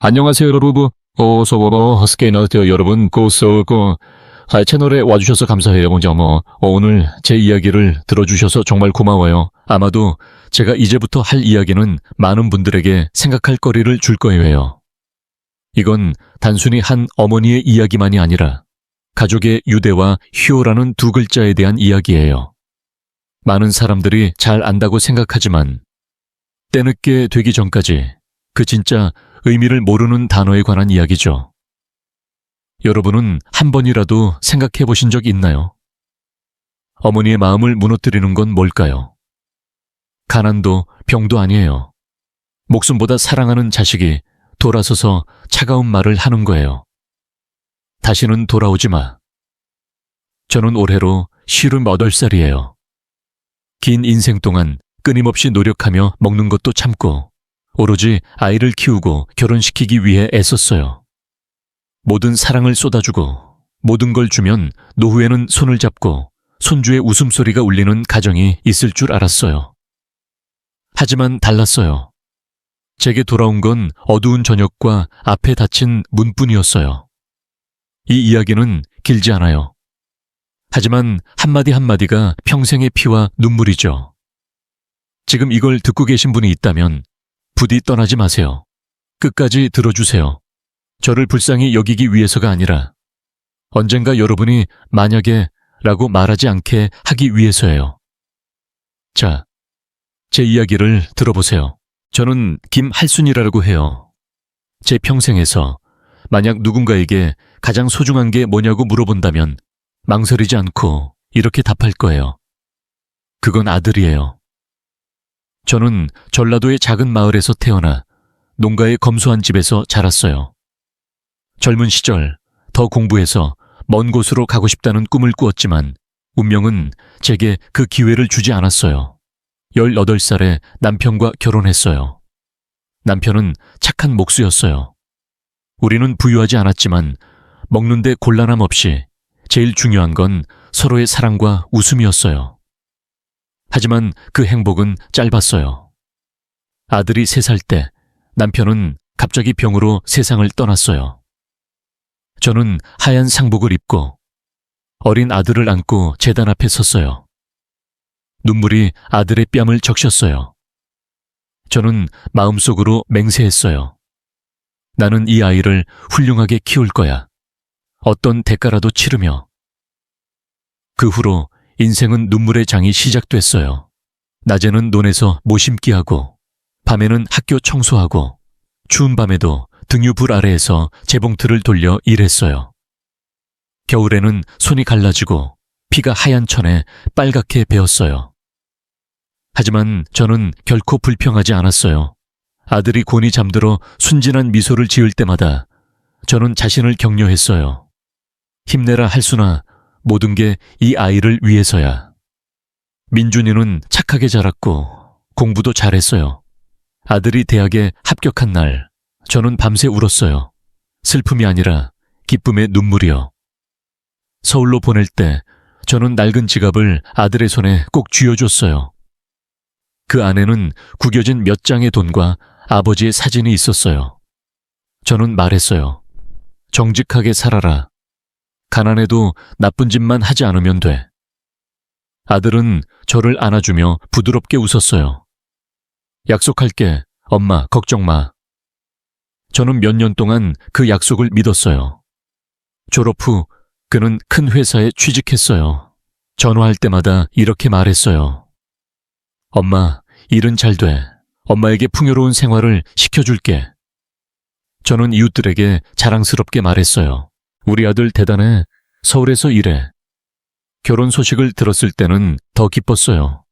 안녕하세요, 여러분. 어서오고, 스케이너트 여러분, 채널에 와주셔서 감사해요, 먼저 오늘 제 이야기를 들어주셔서 정말 고마워요. 아마도 제가 이제부터 할 이야기는 많은 분들에게 생각할 거리를 줄 거예요. 이건 단순히 한 어머니의 이야기만이 아니라 가족의 유대와 희호라는 두 글자에 대한 이야기예요. 많은 사람들이 잘 안다고 생각하지만 때늦게 되기 전까지 그 진짜 의미를 모르는 단어에 관한 이야기죠. 여러분은 한 번이라도 생각해 보신 적 있나요? 어머니의 마음을 무너뜨리는 건 뭘까요? 가난도 병도 아니에요. 목숨보다 사랑하는 자식이 돌아서서 차가운 말을 하는 거예요. 다시는 돌아오지 마. 저는 올해로 58살이에요. 긴 인생 동안 끊임없이 노력하며 먹는 것도 참고 오로지 아이를 키우고 결혼시키기 위해 애썼어요. 모든 사랑을 쏟아주고 모든 걸 주면 노후에는 손을 잡고 손주의 웃음소리가 울리는 가정이 있을 줄 알았어요. 하지만 달랐어요. 제게 돌아온 건 어두운 저녁과 앞에 닫힌 문뿐이었어요. 이 이야기는 길지 않아요. 하지만 한마디 한마디가 평생의 피와 눈물이죠. 지금 이걸 듣고 계신 분이 있다면 부디 떠나지 마세요. 끝까지 들어주세요. 저를 불쌍히 여기기 위해서가 아니라 언젠가 여러분이 만약에 라고 말하지 않게 하기 위해서예요. 자, 제 이야기를 들어보세요. 저는 김할순이라고 해요. 제 평생에서 만약 누군가에게 가장 소중한 게 뭐냐고 물어본다면 망설이지 않고 이렇게 답할 거예요. 그건 아들이에요. 저는 전라도의 작은 마을에서 태어나 농가의 검소한 집에서 자랐어요. 젊은 시절 더 공부해서 먼 곳으로 가고 싶다는 꿈을 꾸었지만 운명은 제게 그 기회를 주지 않았어요. 18살에 남편과 결혼했어요. 남편은 착한 목수였어요. 우리는 부유하지 않았지만 먹는데 곤란함 없이 제일 중요한 건 서로의 사랑과 웃음이었어요. 하지만 그 행복은 짧았어요. 아들이 3살 때 남편은 갑자기 병으로 세상을 떠났어요. 저는 하얀 상복을 입고 어린 아들을 안고 제단 앞에 섰어요. 눈물이 아들의 뺨을 적셨어요. 저는 마음속으로 맹세했어요. 나는 이 아이를 훌륭하게 키울 거야. 어떤 대가라도 치르며. 그 후로 인생은 눈물의 장이 시작됐어요. 낮에는 논에서 모심기 하고 밤에는 학교 청소하고 추운 밤에도 등유불 아래에서 재봉틀을 돌려 일했어요. 겨울에는 손이 갈라지고 피가 하얀 천에 빨갛게 배었어요. 하지만 저는 결코 불평하지 않았어요. 아들이 곤히 잠들어 순진한 미소를 지을 때마다 저는 자신을 격려했어요. 힘내라 할순아, 모든 게 이 아이를 위해서야. 민준이는 착하게 자랐고 공부도 잘했어요. 아들이 대학에 합격한 날 저는 밤새 울었어요. 슬픔이 아니라 기쁨의 눈물이요. 서울로 보낼 때 저는 낡은 지갑을 아들의 손에 꼭 쥐어줬어요. 그 안에는 구겨진 몇 장의 돈과 아버지의 사진이 있었어요. 저는 말했어요. 정직하게 살아라. 가난해도 나쁜 짓만 하지 않으면 돼. 아들은 저를 안아주며 부드럽게 웃었어요. 약속할게, 엄마, 걱정 마. 저는 몇 년 동안 그 약속을 믿었어요. 졸업 후 그는 큰 회사에 취직했어요. 전화할 때마다 이렇게 말했어요. 엄마, 일은 잘 돼. 엄마에게 풍요로운 생활을 시켜줄게. 저는 이웃들에게 자랑스럽게 말했어요. 우리 아들 대단해. 서울에서 일해. 결혼 소식을 들었을 때는 더 기뻤어요.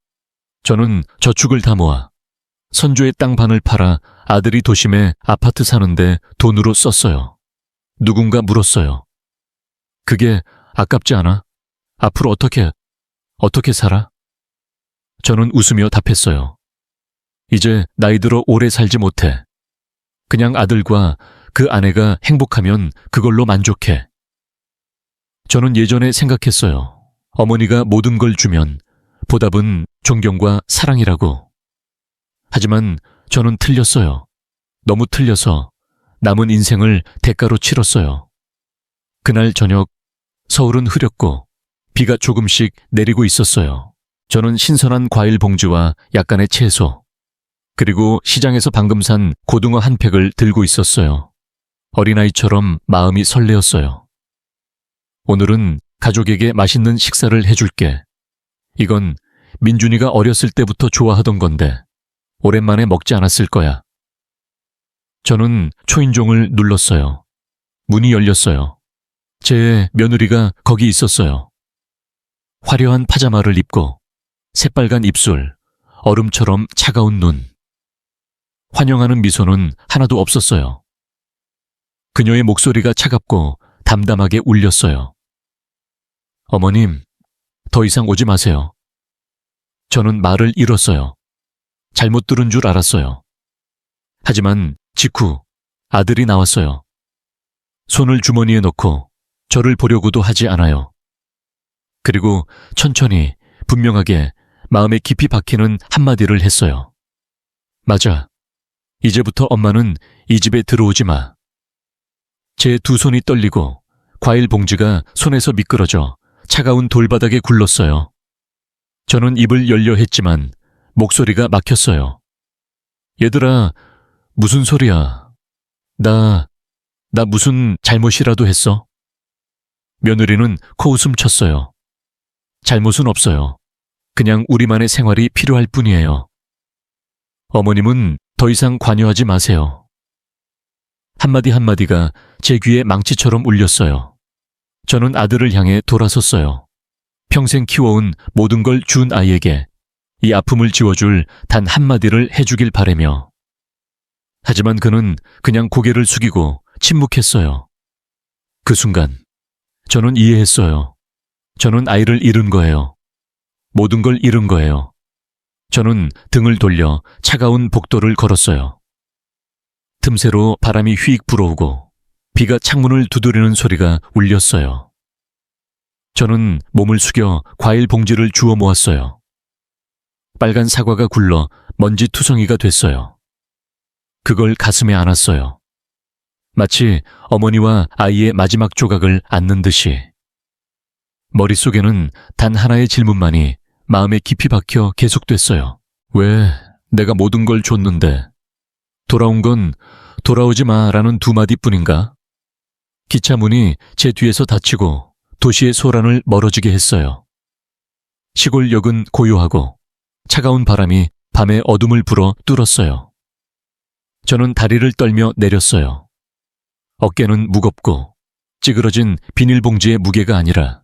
저는 저축을 다 모아 선조의 땅 반을 팔아 아들이 도심에 아파트 사는데 돈으로 썼어요. 누군가 물었어요. 그게 아깝지 않아? 앞으로 어떻게 살아? 저는 웃으며 답했어요. 이제 나이 들어 오래 살지 못해. 그냥 아들과 그 아내가 행복하면 그걸로 만족해. 저는 예전에 생각했어요. 어머니가 모든 걸 주면 보답은 존경과 사랑이라고. 하지만 저는 틀렸어요. 너무 틀려서 남은 인생을 대가로 치렀어요. 그날 저녁 서울은 흐렸고 비가 조금씩 내리고 있었어요. 저는 신선한 과일 봉지와 약간의 채소, 그리고 시장에서 방금 산 고등어 한 팩을 들고 있었어요. 어린아이처럼 마음이 설레었어요. 오늘은 가족에게 맛있는 식사를 해줄게. 이건 민준이가 어렸을 때부터 좋아하던 건데 오랜만에 먹지 않았을 거야. 저는 초인종을 눌렀어요. 문이 열렸어요. 제 며느리가 거기 있었어요. 화려한 파자마를 입고 새빨간 입술, 얼음처럼 차가운 눈. 환영하는 미소는 하나도 없었어요. 그녀의 목소리가 차갑고 담담하게 울렸어요. 어머님, 더 이상 오지 마세요. 저는 말을 잃었어요. 잘못 들은 줄 알았어요. 하지만 직후 아들이 나왔어요. 손을 주머니에 넣고 저를 보려고도 하지 않아요. 그리고 천천히 분명하게 마음에 깊이 박히는 한마디를 했어요. 맞아. 이제부터 엄마는 이 집에 들어오지 마. 제 두 손이 떨리고 과일 봉지가 손에서 미끄러져 차가운 돌바닥에 굴렀어요. 저는 입을 열려 했지만 목소리가 막혔어요. 얘들아, 무슨 소리야? 나 무슨 잘못이라도 했어? 며느리는 코웃음 쳤어요. 잘못은 없어요. 그냥 우리만의 생활이 필요할 뿐이에요. 어머님은 더 이상 관여하지 마세요. 한마디 한마디가 제 귀에 망치처럼 울렸어요. 저는 아들을 향해 돌아섰어요. 평생 키워온 모든 걸 준 아이에게 이 아픔을 지워줄 단 한마디를 해주길 바라며. 하지만 그는 그냥 고개를 숙이고 침묵했어요. 그 순간 저는 이해했어요. 저는 아이를 잃은 거예요. 모든 걸 잃은 거예요. 저는 등을 돌려 차가운 복도를 걸었어요. 틈새로 바람이 휘익 불어오고 비가 창문을 두드리는 소리가 울렸어요. 저는 몸을 숙여 과일 봉지를 주워 모았어요. 빨간 사과가 굴러 먼지 투성이가 됐어요. 그걸 가슴에 안았어요. 마치 어머니와 아이의 마지막 조각을 안는 듯이. 머릿속에는 단 하나의 질문만이 마음에 깊이 박혀 계속됐어요. 왜 내가 모든 걸 줬는데 돌아온 건 돌아오지 마라는 두 마디뿐인가? 기차 문이 제 뒤에서 닫히고 도시의 소란을 멀어지게 했어요. 시골역은 고요하고 차가운 바람이 밤의 어둠을 불어 뚫었어요. 저는 다리를 떨며 내렸어요. 어깨는 무겁고 찌그러진 비닐봉지의 무게가 아니라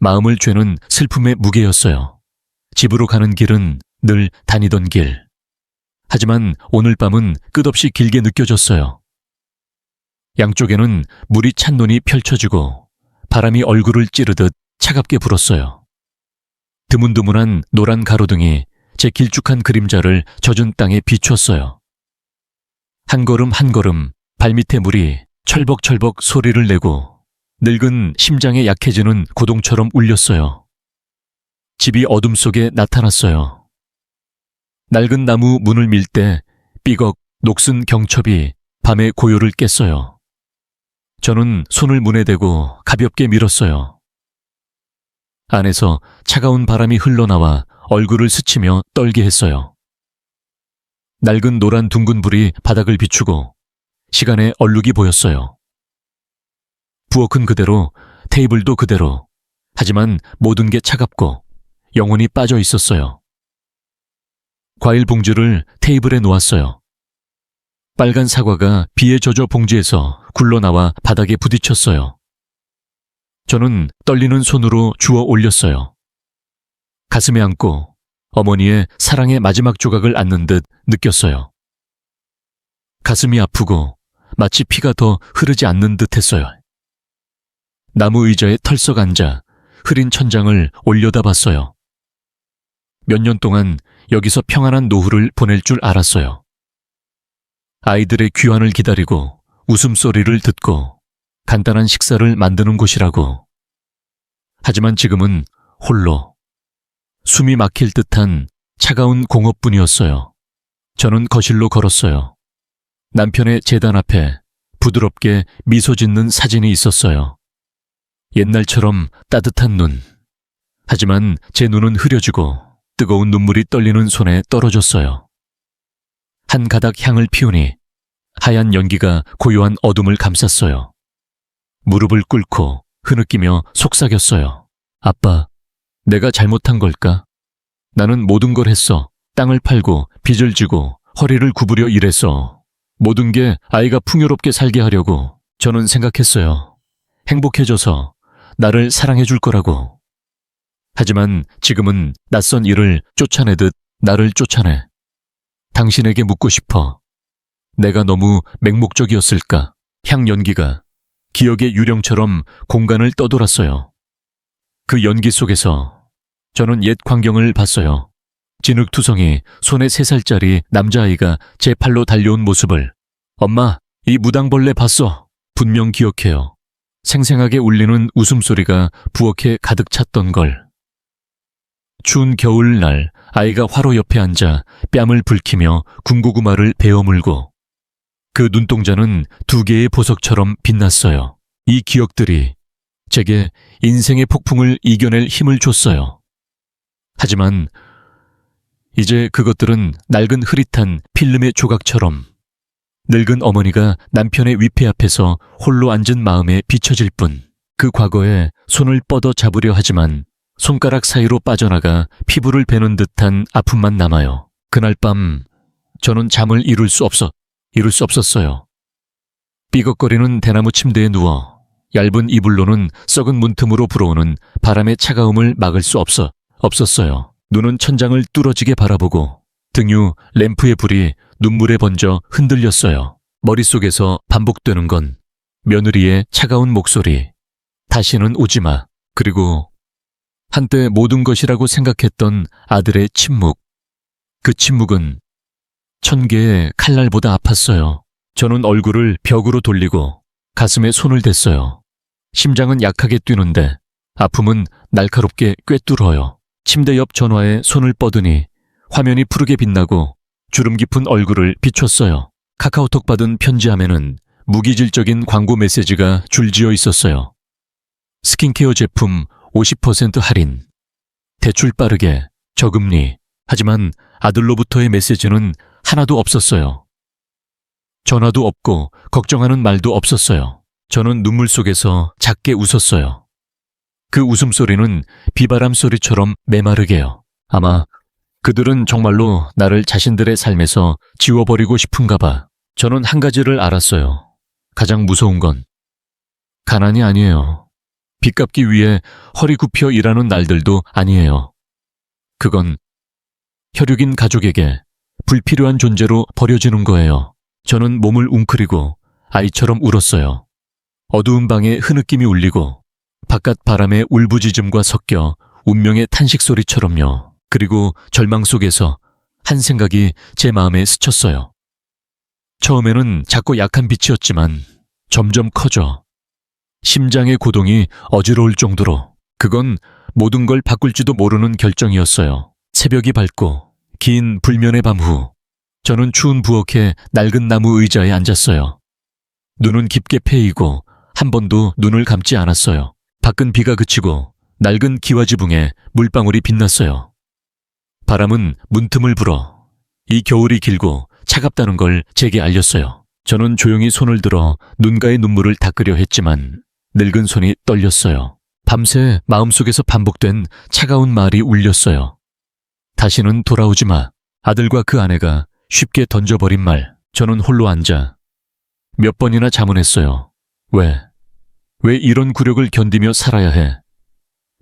마음을 죄는 슬픔의 무게였어요. 집으로 가는 길은 늘 다니던 길. 하지만 오늘 밤은 끝없이 길게 느껴졌어요. 양쪽에는 물이 찬 눈이 펼쳐지고 바람이 얼굴을 찌르듯 차갑게 불었어요. 드문드문한 노란 가로등이 제 길쭉한 그림자를 젖은 땅에 비추었어요. 한 걸음 한 걸음 발밑에 물이 철벅철벅 소리를 내고 늙은 심장에 약해지는 고동처럼 울렸어요. 집이 어둠 속에 나타났어요. 낡은 나무 문을 밀 때 삐걱 녹슨 경첩이 밤의 고요를 깼어요. 저는 손을 문에 대고 가볍게 밀었어요. 안에서 차가운 바람이 흘러나와 얼굴을 스치며 떨게 했어요. 낡은 노란 둥근 불이 바닥을 비추고 시간의 얼룩이 보였어요. 부엌은 그대로, 테이블도 그대로. 하지만 모든 게 차갑고 영혼이 빠져 있었어요. 과일 봉지를 테이블에 놓았어요. 빨간 사과가 비에 젖어 봉지에서 굴러나와 바닥에 부딪혔어요. 저는 떨리는 손으로 주워 올렸어요. 가슴에 안고 어머니의 사랑의 마지막 조각을 안는 듯 느꼈어요. 가슴이 아프고 마치 피가 더 흐르지 않는 듯 했어요. 나무 의자에 털썩 앉아 흐린 천장을 올려다봤어요. 몇 년 동안 여기서 평안한 노후를 보낼 줄 알았어요. 아이들의 귀환을 기다리고 웃음소리를 듣고 간단한 식사를 만드는 곳이라고. 하지만 지금은 홀로 숨이 막힐 듯한 차가운 공허뿐이었어요. 저는 거실로 걸었어요. 남편의 제단 앞에 부드럽게 미소 짓는 사진이 있었어요. 옛날처럼 따뜻한 눈. 하지만 제 눈은 흐려지고 뜨거운 눈물이 떨리는 손에 떨어졌어요. 한 가닥 향을 피우니 하얀 연기가 고요한 어둠을 감쌌어요. 무릎을 꿇고 흐느끼며 속삭였어요. 아빠, 내가 잘못한 걸까? 나는 모든 걸 했어. 땅을 팔고 빚을 지고 허리를 구부려 일했어. 모든 게 아이가 풍요롭게 살게 하려고. 저는 생각했어요. 행복해져서 나를 사랑해 줄 거라고. 하지만 지금은 낯선 일을 쫓아내듯 나를 쫓아내. 당신에게 묻고 싶어. 내가 너무 맹목적이었을까? 향 연기가 기억의 유령처럼 공간을 떠돌았어요. 그 연기 속에서 저는 옛 광경을 봤어요. 진흙투성이 손에 3살짜리 남자아이가 제 팔로 달려온 모습을. 엄마, 이 무당벌레 봤어. 분명 기억해요. 생생하게 울리는 웃음소리가 부엌에 가득 찼던 걸. 추운 겨울날 아이가 화로 옆에 앉아 뺨을 붉히며 군고구마를 베어 물고 그 눈동자는 2개의 보석처럼 빛났어요. 이 기억들이 제게 인생의 폭풍을 이겨낼 힘을 줬어요. 하지만 이제 그것들은 낡은 흐릿한 필름의 조각처럼 늙은 어머니가 남편의 위패 앞에서 홀로 앉은 마음에 비춰질 뿐. 그 과거에 손을 뻗어 잡으려 하지만 손가락 사이로 빠져나가 피부를 베는 듯한 아픔만 남아요. 그날 밤 저는 잠을 이룰 수 없었어요. 삐걱거리는 대나무 침대에 누워 얇은 이불로는 썩은 문틈으로 불어오는 바람의 차가움을 막을 수 없었어요. 눈은 천장을 뚫어지게 바라보고 등유 램프의 불이 눈물에 번져 흔들렸어요. 머릿속에서 반복되는 건 며느리의 차가운 목소리. 다시는 오지 마. 그리고 한때 모든 것이라고 생각했던 아들의 침묵. 그 침묵은 1000개의 칼날보다 아팠어요. 저는 얼굴을 벽으로 돌리고 가슴에 손을 댔어요. 심장은 약하게 뛰는데 아픔은 날카롭게 꿰뚫어요. 침대 옆 전화에 손을 뻗으니 화면이 푸르게 빛나고 주름 깊은 얼굴을 비췄어요. 카카오톡 받은 편지함에는 무기질적인 광고 메시지가 줄지어 있었어요. 스킨케어 제품 50% 할인, 대출 빠르게, 저금리. 하지만 아들로부터의 메시지는 하나도 없었어요. 전화도 없고 걱정하는 말도 없었어요. 저는 눈물 속에서 작게 웃었어요. 그 웃음소리는 비바람 소리처럼 메마르게요. 아마 그들은 정말로 나를 자신들의 삶에서 지워버리고 싶은가 봐. 저는 한 가지를 알았어요. 가장 무서운 건 가난이 아니에요. 빚 갚기 위해 허리 굽혀 일하는 날들도 아니에요. 그건 혈육인 가족에게 불필요한 존재로 버려지는 거예요. 저는 몸을 웅크리고 아이처럼 울었어요. 어두운 방에 흐느낌이 울리고 바깥 바람의 울부짖음과 섞여 운명의 탄식 소리처럼요. 그리고 절망 속에서 한 생각이 제 마음에 스쳤어요. 처음에는 작고 약한 빛이었지만 점점 커져 심장의 고동이 어지러울 정도로. 그건 모든 걸 바꿀지도 모르는 결정이었어요. 새벽이 밝고 긴 불면의 밤 후 저는 추운 부엌에 낡은 나무 의자에 앉았어요. 눈은 깊게 패이고 한 번도 눈을 감지 않았어요. 밖은 비가 그치고 낡은 기와지붕에 물방울이 빛났어요. 바람은 문틈을 불어 이 겨울이 길고 차갑다는 걸 제게 알렸어요. 저는 조용히 손을 들어 눈가의 눈물을 닦으려 했지만 늙은 손이 떨렸어요. 밤새 마음속에서 반복된 차가운 말이 울렸어요. 다시는 돌아오지 마. 아들과 그 아내가 쉽게 던져버린 말. 저는 홀로 앉아 몇 번이나 자문했어요. 왜 이런 굴욕을 견디며 살아야 해?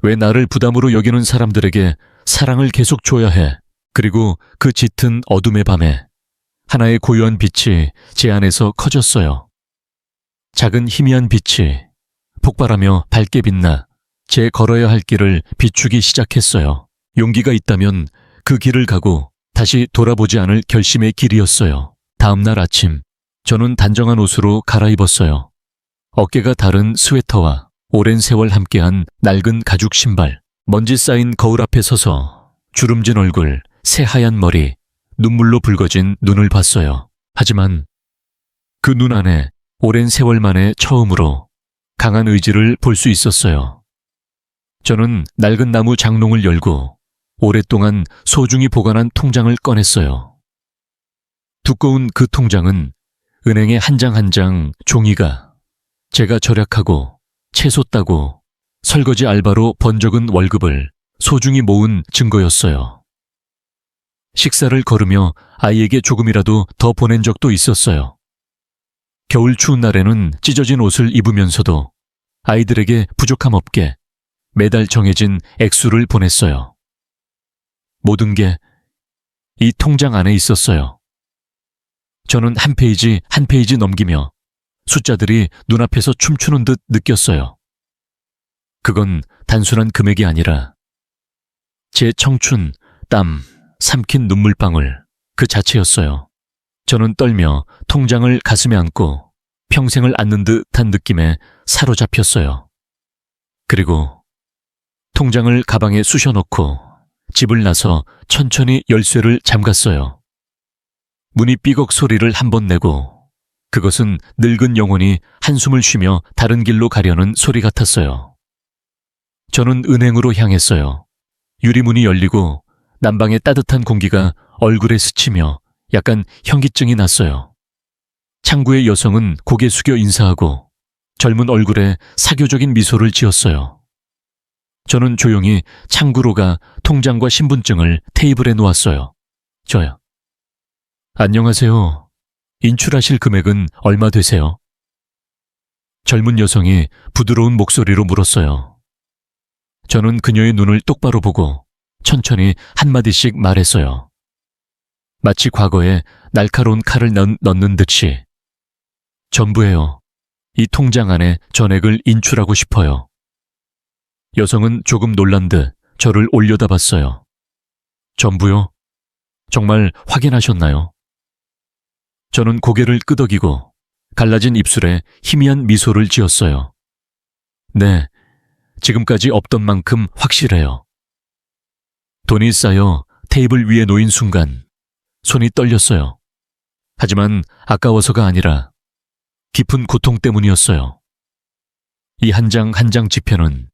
왜 나를 부담으로 여기는 사람들에게 사랑을 계속 줘야 해? 그리고 그 짙은 어둠의 밤에 하나의 고요한 빛이 제 안에서 커졌어요. 작은 희미한 빛이 폭발하며 밝게 빛나 제 걸어야 할 길을 비추기 시작했어요. 용기가 있다면 그 길을 가고 다시 돌아보지 않을 결심의 길이었어요. 다음 날 아침, 저는 단정한 옷으로 갈아입었어요. 어깨가 다른 스웨터와 오랜 세월 함께한 낡은 가죽 신발, 먼지 쌓인 거울 앞에 서서 주름진 얼굴, 새하얀 머리, 눈물로 붉어진 눈을 봤어요. 하지만 그 눈 안에 오랜 세월 만에 처음으로 강한 의지를 볼 수 있었어요. 저는 낡은 나무 장롱을 열고 오랫동안 소중히 보관한 통장을 꺼냈어요. 두꺼운 그 통장은 은행의 한 장 한 장 종이가 제가 절약하고 채소 따고 설거지 알바로 번 적은 월급을 소중히 모은 증거였어요. 식사를 거르며 아이에게 조금이라도 더 보낸 적도 있었어요. 겨울 추운 날에는 찢어진 옷을 입으면서도 아이들에게 부족함 없게 매달 정해진 액수를 보냈어요. 모든 게 이 통장 안에 있었어요. 저는 한 페이지 한 페이지 넘기며 숫자들이 눈앞에서 춤추는 듯 느꼈어요. 그건 단순한 금액이 아니라 제 청춘, 땀, 삼킨 눈물방울 그 자체였어요. 저는 떨며 통장을 가슴에 안고 평생을 안는 듯한 느낌에 사로잡혔어요. 그리고 통장을 가방에 쑤셔넣고 집을 나서 천천히 열쇠를 잠갔어요. 문이 삐걱 소리를 한 번 내고 그것은 늙은 영혼이 한숨을 쉬며 다른 길로 가려는 소리 같았어요. 저는 은행으로 향했어요. 유리문이 열리고 난방의 따뜻한 공기가 얼굴에 스치며 약간 현기증이 났어요. 창구의 여성은 고개 숙여 인사하고 젊은 얼굴에 사교적인 미소를 지었어요. 저는 조용히 창구로 가 통장과 신분증을 테이블에 놓았어요. 저요. 안녕하세요. 인출하실 금액은 얼마 되세요? 젊은 여성이 부드러운 목소리로 물었어요. 저는 그녀의 눈을 똑바로 보고 천천히 한마디씩 말했어요. 마치 과거에 날카로운 칼을 넣는 듯이. 전부예요. 이 통장 안에 전액을 인출하고 싶어요. 여성은 조금 놀란 듯 저를 올려다봤어요. 전부요? 정말 확인하셨나요? 저는 고개를 끄덕이고 갈라진 입술에 희미한 미소를 지었어요. 네, 지금까지 없던 만큼 확실해요. 돈이 쌓여 테이블 위에 놓인 순간 손이 떨렸어요. 하지만 아까워서가 아니라 깊은 고통 때문이었어요. 이 한 장 한 장 지폐는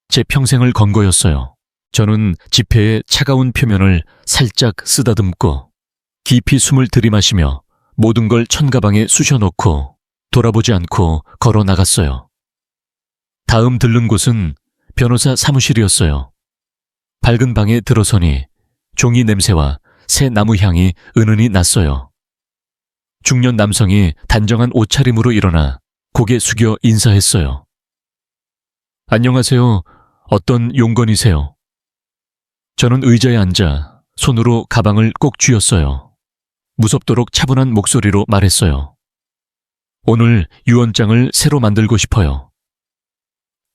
제 평생을 건 거였어요. 저는 지폐의 차가운 표면을 살짝 쓰다듬고 깊이 숨을 들이마시며 모든 걸 천가방에 쑤셔넣고 돌아보지 않고 걸어 나갔어요. 다음 들른 곳은 변호사 사무실이었어요. 밝은 방에 들어서니 종이 냄새와 새 나무 향이 은은히 났어요. 중년 남성이 단정한 옷차림으로 일어나 고개 숙여 인사했어요. 안녕하세요. 어떤 용건이세요? 저는 의자에 앉아 손으로 가방을 꼭 쥐었어요. 무섭도록 차분한 목소리로 말했어요. 오늘 유언장을 새로 만들고 싶어요.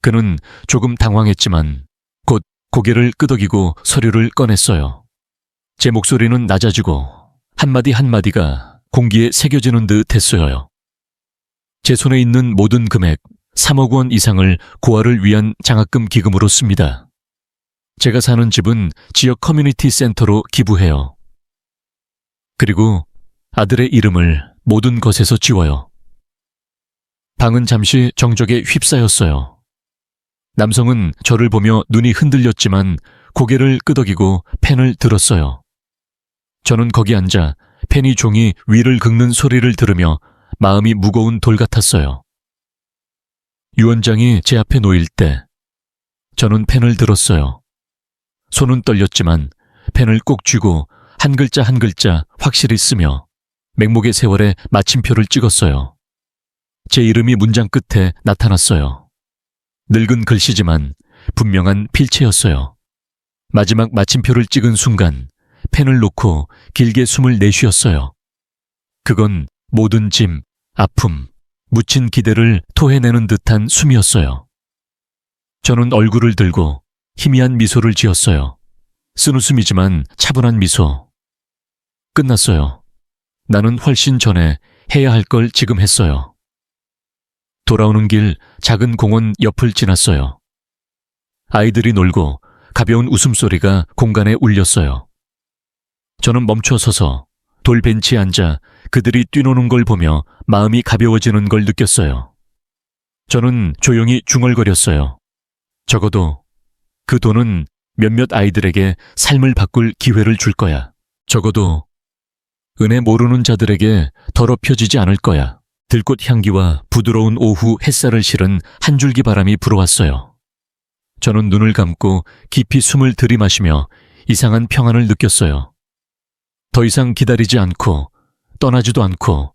그는 조금 당황했지만 곧 고개를 끄덕이고 서류를 꺼냈어요. 제 목소리는 낮아지고 한마디 한마디가 공기에 새겨지는 듯 했어요. 제 손에 있는 모든 금액 3억 원 이상을 고아를 위한 장학금 기금으로 씁니다. 제가 사는 집은 지역 커뮤니티 센터로 기부해요. 그리고 아들의 이름을 모든 것에서 지워요. 방은 잠시 정적에 휩싸였어요. 남성은 저를 보며 눈이 흔들렸지만 고개를 끄덕이고 펜을 들었어요. 저는 거기 앉아 펜이 종이 위를 긁는 소리를 들으며 마음이 무거운 돌 같았어요. 유언장이 제 앞에 놓일 때 저는 펜을 들었어요. 손은 떨렸지만 펜을 꼭 쥐고 한 글자 한 글자 확실히 쓰며 맹목의 세월에 마침표를 찍었어요. 제 이름이 문장 끝에 나타났어요. 늙은 글씨지만 분명한 필체였어요. 마지막 마침표를 찍은 순간 펜을 놓고 길게 숨을 내쉬었어요. 그건 모든 짐, 아픔, 묻힌 기대를 토해내는 듯한 숨이었어요. 저는 얼굴을 들고 희미한 미소를 지었어요. 쓴웃음이지만 차분한 미소. 끝났어요. 나는 훨씬 전에 해야 할 걸 지금 했어요. 돌아오는 길 작은 공원 옆을 지났어요. 아이들이 놀고 가벼운 웃음소리가 공간에 울렸어요. 저는 멈춰 서서 돌 벤치에 앉아 그들이 뛰노는 걸 보며 마음이 가벼워지는 걸 느꼈어요. 저는 조용히 중얼거렸어요. 적어도 그 돈은 몇몇 아이들에게 삶을 바꿀 기회를 줄 거야. 적어도 은혜 모르는 자들에게 더럽혀지지 않을 거야. 들꽃 향기와 부드러운 오후 햇살을 실은 한 줄기 바람이 불어왔어요. 저는 눈을 감고 깊이 숨을 들이마시며 이상한 평안을 느꼈어요. 더 이상 기다리지 않고 떠나지도 않고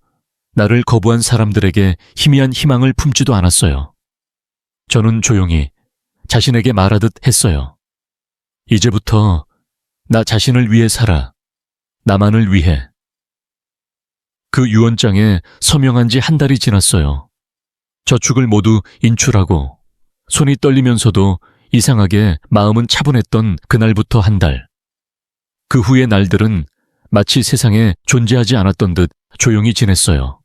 나를 거부한 사람들에게 희미한 희망을 품지도 않았어요. 저는 조용히 자신에게 말하듯 했어요. 이제부터 나 자신을 위해 살아. 나만을 위해. 그 유언장에 서명한 지 한 달이 지났어요. 저축을 모두 인출하고 손이 떨리면서도 이상하게 마음은 차분했던 그날부터 한 달. 그 후의 날들은 마치 세상에 존재하지 않았던 듯 조용히 지냈어요.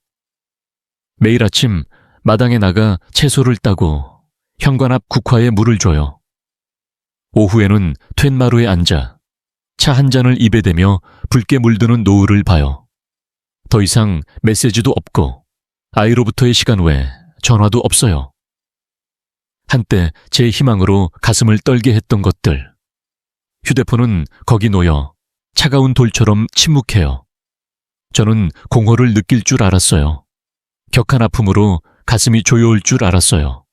매일 아침 마당에 나가 채소를 따고 현관 앞 국화에 물을 줘요. 오후에는 툇마루에 앉아 차 한 잔을 입에 대며 붉게 물드는 노을을 봐요. 더 이상 메시지도 없고 아이로부터의 시간 외에 전화도 없어요. 한때 제 희망으로 가슴을 떨게 했던 것들. 휴대폰은 거기 놓여 차가운 돌처럼 침묵해요. 저는 공허를 느낄 줄 알았어요. 격한 아픔으로 가슴이 조여올 줄 알았어요.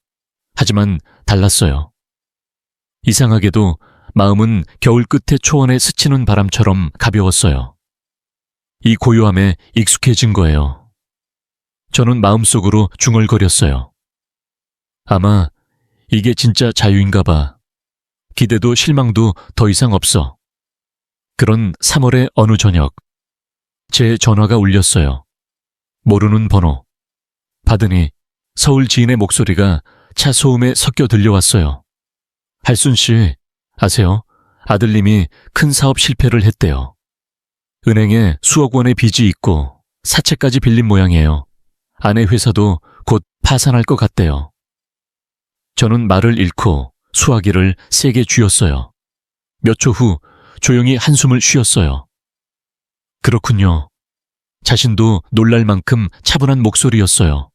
하지만 달랐어요. 이상하게도 마음은 겨울 끝에 초원에 스치는 바람처럼 가벼웠어요. 이 고요함에 익숙해진 거예요. 저는 마음속으로 중얼거렸어요. 아마 이게 진짜 자유인가 봐. 기대도 실망도 더 이상 없어. 그런 3월의 어느 저녁, 제 전화가 울렸어요. 모르는 번호. 받으니 서울 지인의 목소리가 차 소음에 섞여 들려왔어요. 할순 씨, 아세요? 아들님이 큰 사업 실패를 했대요. 은행에 수억 원의 빚이 있고 사채까지 빌린 모양이에요. 아내 회사도 곧 파산할 것 같대요. 저는 말을 잃고 수화기를 세게 쥐었어요. 몇 초 후 조용히 한숨을 쉬었어요. 그렇군요. 자신도 놀랄 만큼 차분한 목소리였어요.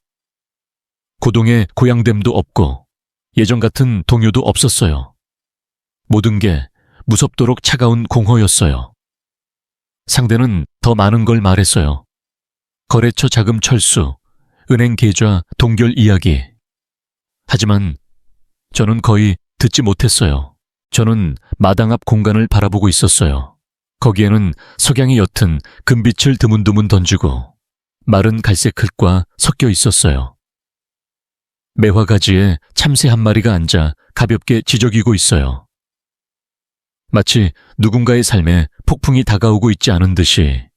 고동에 고향됨도 없고 예전 같은 동요도 없었어요. 모든 게 무섭도록 차가운 공허였어요. 상대는 더 많은 걸 말했어요. 거래처 자금 철수, 은행 계좌 동결 이야기. 하지만 저는 거의 듣지 못했어요. 저는 마당 앞 공간을 바라보고 있었어요. 거기에는 석양이 옅은 금빛을 드문드문 던지고 마른 갈색 흙과 섞여 있었어요. 매화가지에 참새 한 마리가 앉아 가볍게 지저귀고 있어요. 마치 누군가의 삶에 폭풍이 다가오고 있지 않은 듯이.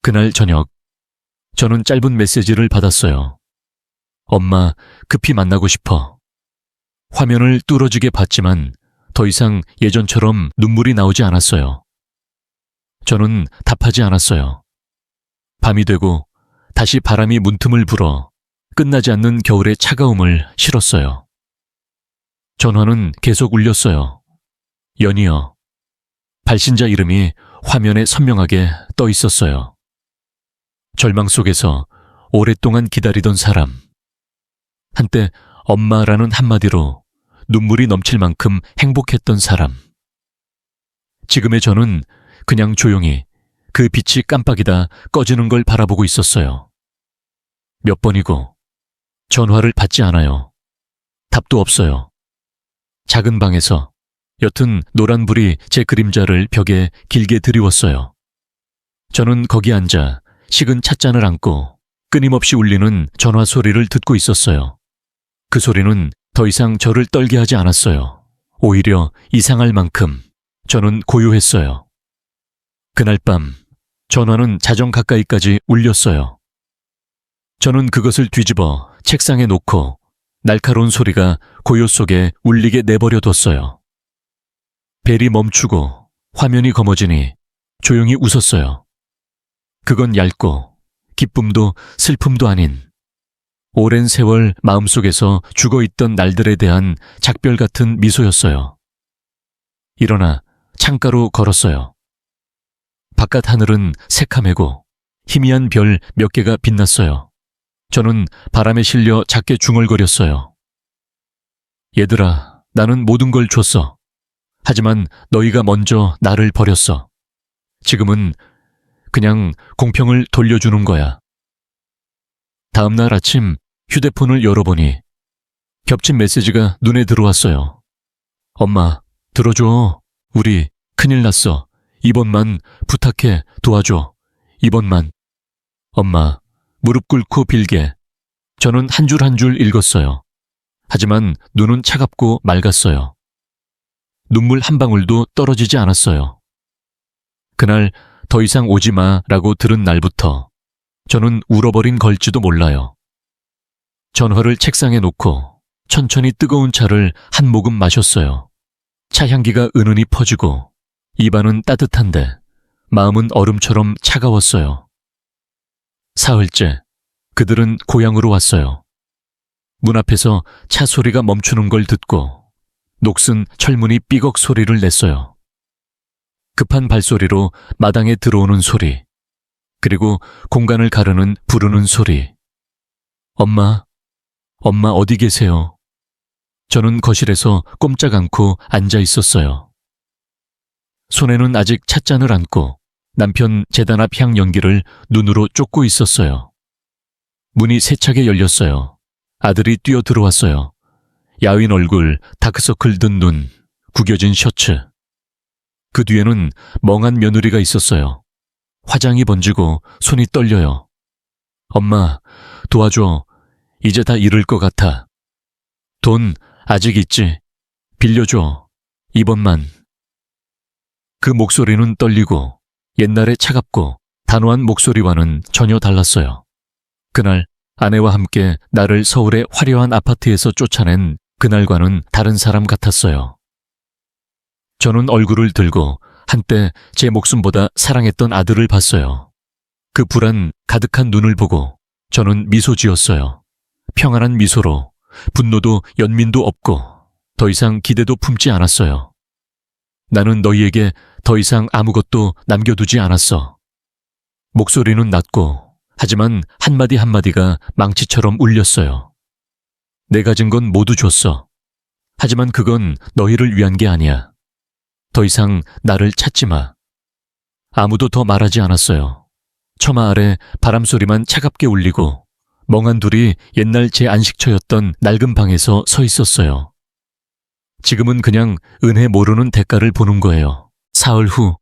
그날 저녁, 저는 짧은 메시지를 받았어요. 엄마, 급히 만나고 싶어. 화면을 뚫어지게 봤지만 더 이상 예전처럼 눈물이 나오지 않았어요. 저는 답하지 않았어요. 밤이 되고 다시 바람이 문틈을 불어 끝나지 않는 겨울의 차가움을 실었어요. 전화는 계속 울렸어요. 연이어. 발신자 이름이 화면에 선명하게 떠 있었어요. 절망 속에서 오랫동안 기다리던 사람. 한때 엄마라는 한마디로 눈물이 넘칠 만큼 행복했던 사람. 지금의 저는 그냥 조용히 그 빛이 깜빡이다 꺼지는 걸 바라보고 있었어요. 몇 번이고 전화를 받지 않아요. 답도 없어요. 작은 방에서 옅은 노란 불이 제 그림자를 벽에 길게 드리웠어요. 저는 거기 앉아 식은 찻잔을 안고 끊임없이 울리는 전화 소리를 듣고 있었어요. 그 소리는 더 이상 저를 떨게 하지 않았어요. 오히려 이상할 만큼 저는 고요했어요. 그날 밤 전화는 자정 가까이까지 울렸어요. 저는 그것을 뒤집어 책상에 놓고 날카로운 소리가 고요 속에 울리게 내버려 뒀어요. 벨이 멈추고 화면이 검어지니 조용히 웃었어요. 그건 얇고 기쁨도 슬픔도 아닌 오랜 세월 마음속에서 죽어있던 날들에 대한 작별 같은 미소였어요. 일어나 창가로 걸었어요. 바깥 하늘은 새카매고 희미한 별 몇 개가 빛났어요. 저는 바람에 실려 작게 중얼거렸어요. 얘들아, 나는 모든 걸 줬어. 하지만 너희가 먼저 나를 버렸어. 지금은 그냥 공평을 돌려주는 거야. 다음 날 아침 휴대폰을 열어보니 겹친 메시지가 눈에 들어왔어요. 엄마, 들어줘. 우리 큰일 났어. 이번만 부탁해, 도와줘. 이번만. 엄마, 무릎 꿇고 빌게. 저는 한 줄 한 줄 읽었어요. 하지만 눈은 차갑고 맑았어요. 눈물 한 방울도 떨어지지 않았어요. 그날 더 이상 오지 마라고 들은 날부터 저는 울어버린 걸지도 몰라요. 전화를 책상에 놓고 천천히 뜨거운 차를 한 모금 마셨어요. 차 향기가 은은히 퍼지고 입안은 따뜻한데 마음은 얼음처럼 차가웠어요. 사흘째, 그들은 고향으로 왔어요. 문 앞에서 차 소리가 멈추는 걸 듣고 녹슨 철문이 삐걱 소리를 냈어요. 급한 발소리로 마당에 들어오는 소리, 그리고 공간을 가르는 부르는 소리. 엄마, 엄마 어디 계세요? 저는 거실에서 꼼짝 않고 앉아 있었어요. 손에는 아직 찻잔을 안고 남편 재단 앞 향 연기를 눈으로 쫓고 있었어요. 문이 세차게 열렸어요. 아들이 뛰어 들어왔어요. 야윈 얼굴, 다크서클 든 눈, 구겨진 셔츠. 그 뒤에는 멍한 며느리가 있었어요. 화장이 번지고 손이 떨려요. 엄마, 도와줘. 이제 다 잃을 것 같아. 돈 아직 있지? 빌려줘. 이번만. 그 목소리는 떨리고 옛날에 차갑고 단호한 목소리와는 전혀 달랐어요. 그날 아내와 함께 나를 서울의 화려한 아파트에서 쫓아낸 그날과는 다른 사람 같았어요. 저는 얼굴을 들고 한때 제 목숨보다 사랑했던 아들을 봤어요. 그 불안 가득한 눈을 보고 저는 미소 지었어요. 평안한 미소로 분노도 연민도 없고 더 이상 기대도 품지 않았어요. 나는 너희에게 더 이상 아무것도 남겨두지 않았어. 목소리는 낮고 하지만 한마디 한마디가 망치처럼 울렸어요. 내 가진 건 모두 줬어. 하지만 그건 너희를 위한 게 아니야. 더 이상 나를 찾지 마. 아무도 더 말하지 않았어요. 처마 아래 바람소리만 차갑게 울리고 멍한 둘이 옛날 제 안식처였던 낡은 방에서 서 있었어요. 지금은 그냥 은혜 모르는 대가를 보는 거예요. 사흘 후,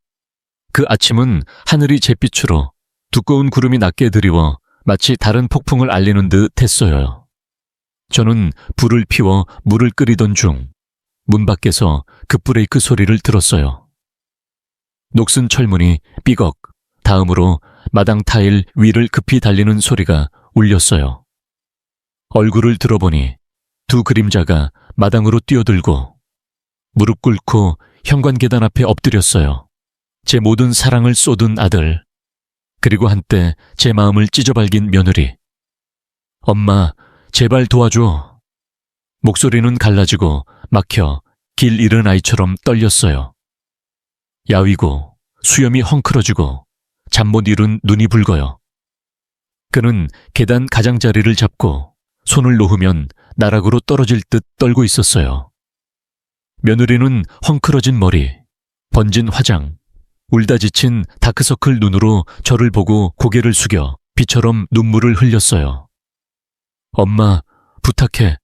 그 아침은 하늘이 잿빛으로 두꺼운 구름이 낮게 드리워 마치 다른 폭풍을 알리는 듯 했어요. 저는 불을 피워 물을 끓이던 중 문 밖에서 급브레이크 소리를 들었어요. 녹슨 철문이 삐걱, 다음으로 마당 타일 위를 급히 달리는 소리가 울렸어요. 얼굴을 들어보니 두 그림자가 마당으로 뛰어들고 무릎 꿇고 현관 계단 앞에 엎드렸어요. 제 모든 사랑을 쏟은 아들, 그리고 한때 제 마음을 찢어발긴 며느리. 엄마, 제발 도와줘. 목소리는 갈라지고 막혀 길 잃은 아이처럼 떨렸어요. 야위고 수염이 헝클어지고 잠 못 이룬 눈이 붉어요. 그는 계단 가장자리를 잡고 손을 놓으면 나락으로 떨어질 듯 떨고 있었어요. 며느리는 헝클어진 머리, 번진 화장, 울다 지친 다크서클 눈으로 저를 보고 고개를 숙여 비처럼 눈물을 흘렸어요. 엄마, 부탁해.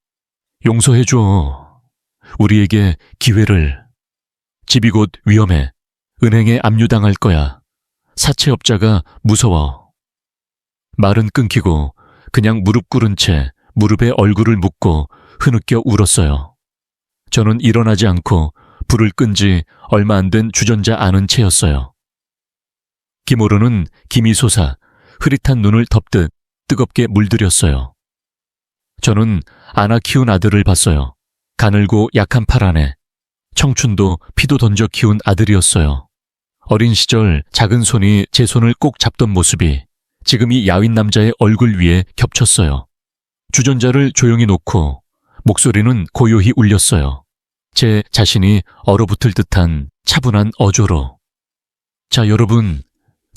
용서해줘. 우리에게 기회를. 집이 곧 위험해. 은행에 압류당할 거야. 사채업자가 무서워. 말은 끊기고 그냥 무릎 꿇은 채 무릎에 얼굴을 묻고 흐느껴 울었어요. 저는 일어나지 않고 불을 끈 지 얼마 안 된 주전자 아는 채였어요. 김오르는 김이 솟아 흐릿한 눈을 덮듯 뜨겁게 물들였어요. 저는 안아 키운 아들을 봤어요. 가늘고 약한 팔 안에 청춘도 피도 던져 키운 아들이었어요. 어린 시절 작은 손이 제 손을 꼭 잡던 모습이 지금 이 야윈 남자의 얼굴 위에 겹쳤어요. 주전자를 조용히 놓고 목소리는 고요히 울렸어요. 제 자신이 얼어붙을 듯한 차분한 어조로. 자, 여러분,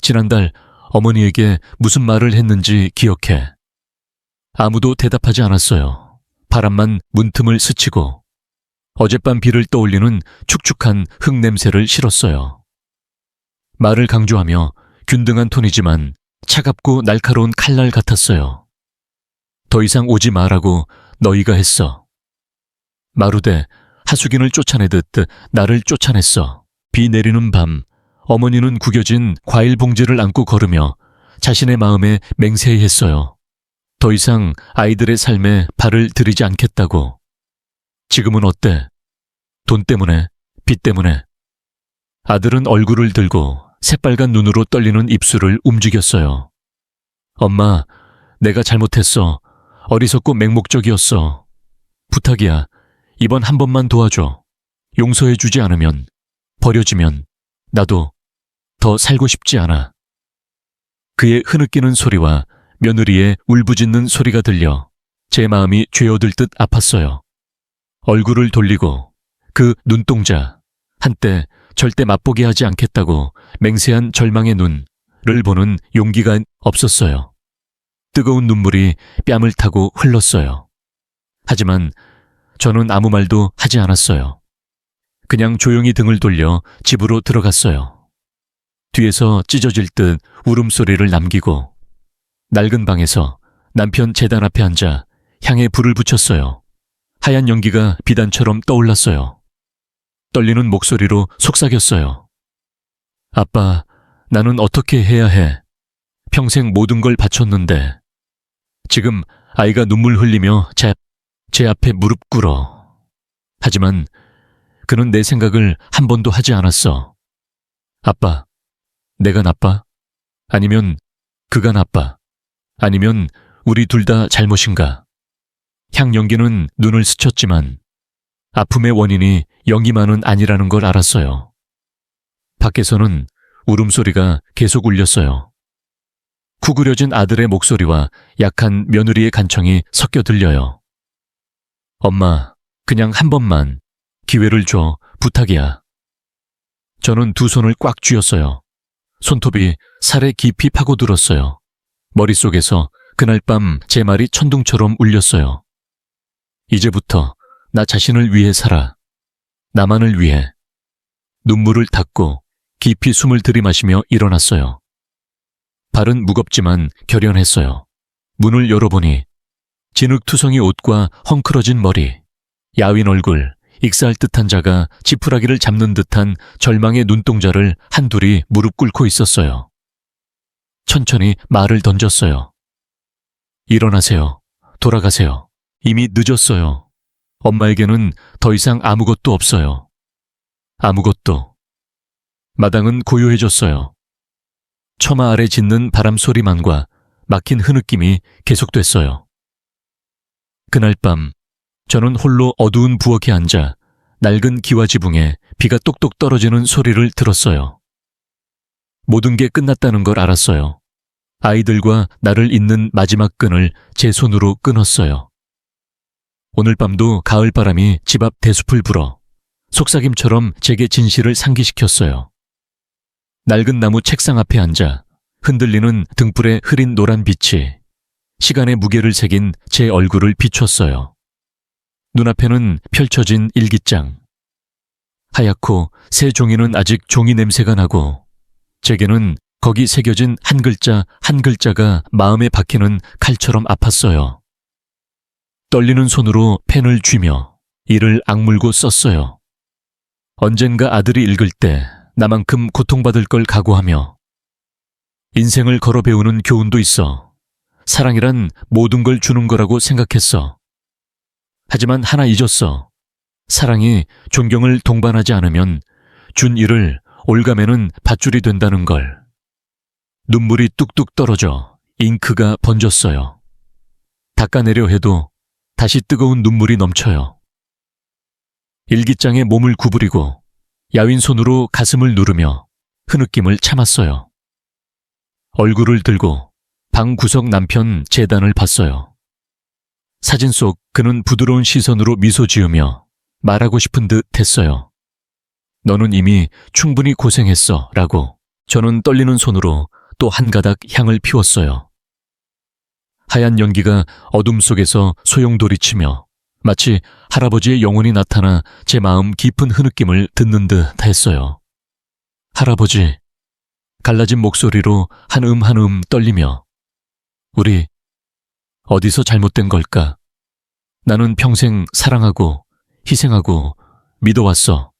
지난달 어머니에게 무슨 말을 했는지 기억해. 아무도 대답하지 않았어요. 바람만 문틈을 스치고 어젯밤 비를 떠올리는 축축한 흙냄새를 실었어요. 말을 강조하며 균등한 톤이지만 차갑고 날카로운 칼날 같았어요. 더 이상 오지 마라고 너희가 했어. 마루대 하수긴을 쫓아내듯 나를 쫓아냈어. 비 내리는 밤, 어머니는 구겨진 과일 봉지를 안고 걸으며 자신의 마음에 맹세했어요. 더 이상 아이들의 삶에 발을 들이지 않겠다고. 지금은 어때? 돈 때문에, 빚 때문에. 아들은 얼굴을 들고 새빨간 눈으로 떨리는 입술을 움직였어요. 엄마, 내가 잘못했어. 어리석고 맹목적이었어. 부탁이야. 이번 한 번만 도와줘. 용서해주지 않으면, 버려지면 나도 더 살고 싶지 않아. 그의 흐느끼는 소리와 며느리의 울부짖는 소리가 들려 제 마음이 죄어들 듯 아팠어요. 얼굴을 돌리고 그 눈동자, 한때 절대 맛보게 하지 않겠다고 맹세한 절망의 눈을 보는 용기가 없었어요. 뜨거운 눈물이 뺨을 타고 흘렀어요. 하지만 저는 아무 말도 하지 않았어요. 그냥 조용히 등을 돌려 집으로 들어갔어요. 뒤에서 찢어질 듯 울음소리를 남기고 낡은 방에서 남편 제단 앞에 앉아 향에 불을 붙였어요. 하얀 연기가 비단처럼 떠올랐어요. 떨리는 목소리로 속삭였어요. 아빠, 나는 어떻게 해야 해? 평생 모든 걸 바쳤는데 지금 아이가 눈물 흘리며 제 앞에 무릎 꿇어. 하지만 그는 내 생각을 한 번도 하지 않았어. 아빠, 내가 나빠? 아니면 그가 나빠? 아니면 우리 둘 다 잘못인가? 향 연기는 눈을 스쳤지만 아픔의 원인이 연기만은 아니라는 걸 알았어요. 밖에서는 울음소리가 계속 울렸어요. 구부려진 아들의 목소리와 약한 며느리의 간청이 섞여 들려요. 엄마, 그냥 한 번만 기회를 줘, 부탁이야. 저는 두 손을 꽉 쥐었어요. 손톱이 살에 깊이 파고들었어요. 머릿속에서 그날 밤 제 말이 천둥처럼 울렸어요. 이제부터 나 자신을 위해 살아. 나만을 위해. 눈물을 닦고 깊이 숨을 들이마시며 일어났어요. 발은 무겁지만 결연했어요. 문을 열어보니 진흙투성이 옷과 헝클어진 머리, 야윈 얼굴, 익사할 듯한 자가 지푸라기를 잡는 듯한 절망의 눈동자를 한둘이 무릎 꿇고 있었어요. 천천히 말을 던졌어요. 일어나세요. 돌아가세요. 이미 늦었어요. 엄마에게는 더 이상 아무것도 없어요. 아무것도. 마당은 고요해졌어요. 처마 아래 짖는 바람 소리만과 막힌 흐느낌이 계속됐어요. 그날 밤 저는 홀로 어두운 부엌에 앉아 낡은 기와 지붕에 비가 똑똑 떨어지는 소리를 들었어요. 모든 게 끝났다는 걸 알았어요. 아이들과 나를 잇는 마지막 끈을 제 손으로 끊었어요. 오늘 밤도 가을바람이 집 앞 대숲을 불어 속삭임처럼 제게 진실을 상기시켰어요. 낡은 나무 책상 앞에 앉아 흔들리는 등불의 흐린 노란 빛이 시간의 무게를 새긴 제 얼굴을 비췄어요. 눈앞에는 펼쳐진 일기장. 하얗고 새 종이는 아직 종이 냄새가 나고 제게는 거기 새겨진 한 글자 한 글자가 마음에 박히는 칼처럼 아팠어요. 떨리는 손으로 펜을 쥐며 이를 악물고 썼어요. 언젠가 아들이 읽을 때 나만큼 고통받을 걸 각오하며 인생을 걸어 배우는 교훈도 있어. 사랑이란 모든 걸 주는 거라고 생각했어. 하지만 하나 잊었어. 사랑이 존경을 동반하지 않으면 준 일을 올가매는 밧줄이 된다는 걸. 눈물이 뚝뚝 떨어져 잉크가 번졌어요. 닦아내려 해도 다시 뜨거운 눈물이 넘쳐요. 일기장에 몸을 구부리고 야윈 손으로 가슴을 누르며 흐느낌을 참았어요. 얼굴을 들고 방 구석 남편 재단을 봤어요. 사진 속 그는 부드러운 시선으로 미소 지으며 말하고 싶은 듯 했어요. 너는 이미 충분히 고생했어 라고. 저는 떨리는 손으로 또 한 가닥 향을 피웠어요. 하얀 연기가 어둠 속에서 소용돌이치며 마치 할아버지의 영혼이 나타나 제 마음 깊은 흐느낌을 듣는 듯 했어요. 할아버지, 갈라진 목소리로 한 음 떨리며 우리 어디서 잘못된 걸까? 나는 평생 사랑하고 희생하고 믿어왔어.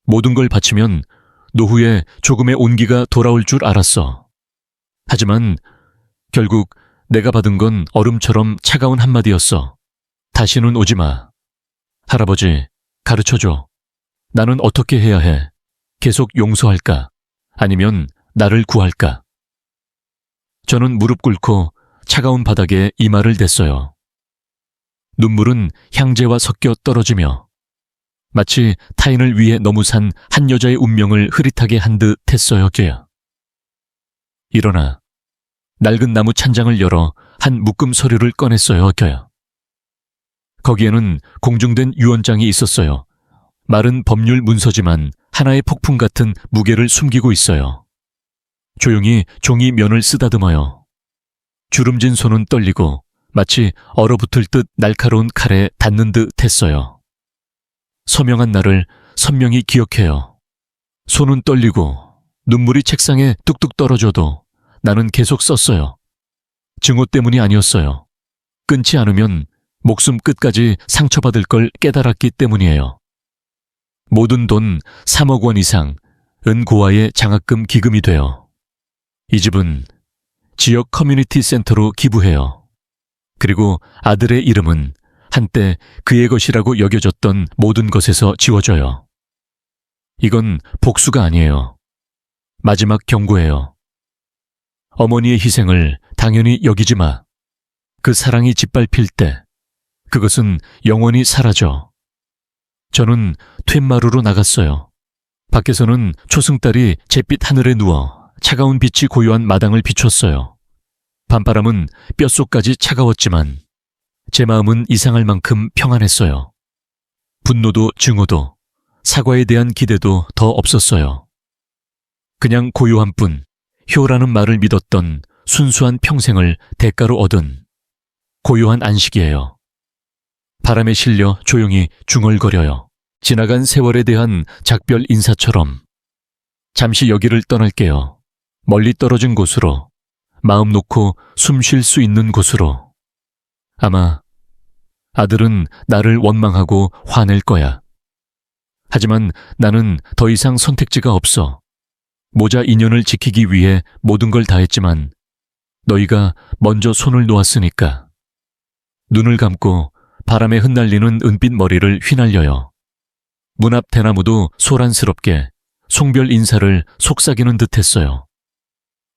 모든 걸 바치면 노후에 조금의 온기가 돌아올 줄 알았어. 하지만 결국 내가 받은 건 얼음처럼 차가운 한마디였어. 다시는 오지 마. 할아버지, 가르쳐줘. 나는 어떻게 해야 해? 계속 용서할까? 아니면 나를 구할까? 저는 무릎 꿇고 차가운 바닥에 이마를 댔어요. 눈물은 향재와 섞여 떨어지며 마치 타인을 위해 너무 산 한 여자의 운명을 흐릿하게 한 듯 했어요, 걔야. 일어나. 낡은 나무 찬장을 열어 한 묶음 서류를 꺼냈어요, 걔야. 거기에는 공중된 유언장이 있었어요. 마른 법률 문서지만 하나의 폭풍 같은 무게를 숨기고 있어요. 조용히 종이 면을 쓰다듬어요. 주름진 손은 떨리고 마치 얼어붙을 듯 날카로운 칼에 닿는 듯 했어요. 서명한 날을 선명히 기억해요. 손은 떨리고 눈물이 책상에 뚝뚝 떨어져도 나는 계속 썼어요. 증오 때문이 아니었어요. 끊지 않으면 목숨 끝까지 상처받을 걸 깨달았기 때문이에요. 모든 돈 3억 원 이상 은고아의 장학금 기금이 돼요. 이 집은 지역 커뮤니티 센터로 기부해요. 그리고 아들의 이름은 한때 그의 것이라고 여겨졌던 모든 것에서 지워져요. 이건 복수가 아니에요. 마지막 경고예요. 어머니의 희생을 당연히 여기지 마. 그 사랑이 짓밟힐 때 그것은 영원히 사라져. 저는 툇마루로 나갔어요. 밖에서는 초승달이 잿빛 하늘에 누워 차가운 빛이 고요한 마당을 비췄어요. 밤바람은 뼛속까지 차가웠지만 제 마음은 이상할 만큼 평안했어요. 분노도 증오도 사과에 대한 기대도 더 없었어요. 그냥 고요한 뿐, 효라는 말을 믿었던 순수한 평생을 대가로 얻은 고요한 안식이에요. 바람에 실려 조용히 중얼거려요. 지나간 세월에 대한 작별 인사처럼. 잠시 여기를 떠날게요. 멀리 떨어진 곳으로, 마음 놓고 숨 쉴 수 있는 곳으로. 아마 아들은 나를 원망하고 화낼 거야. 하지만 나는 더 이상 선택지가 없어. 모자 인연을 지키기 위해 모든 걸 다했지만 너희가 먼저 손을 놓았으니까. 눈을 감고 바람에 흩날리는 은빛 머리를 휘날려요. 문 앞 대나무도 소란스럽게 송별 인사를 속삭이는 듯했어요.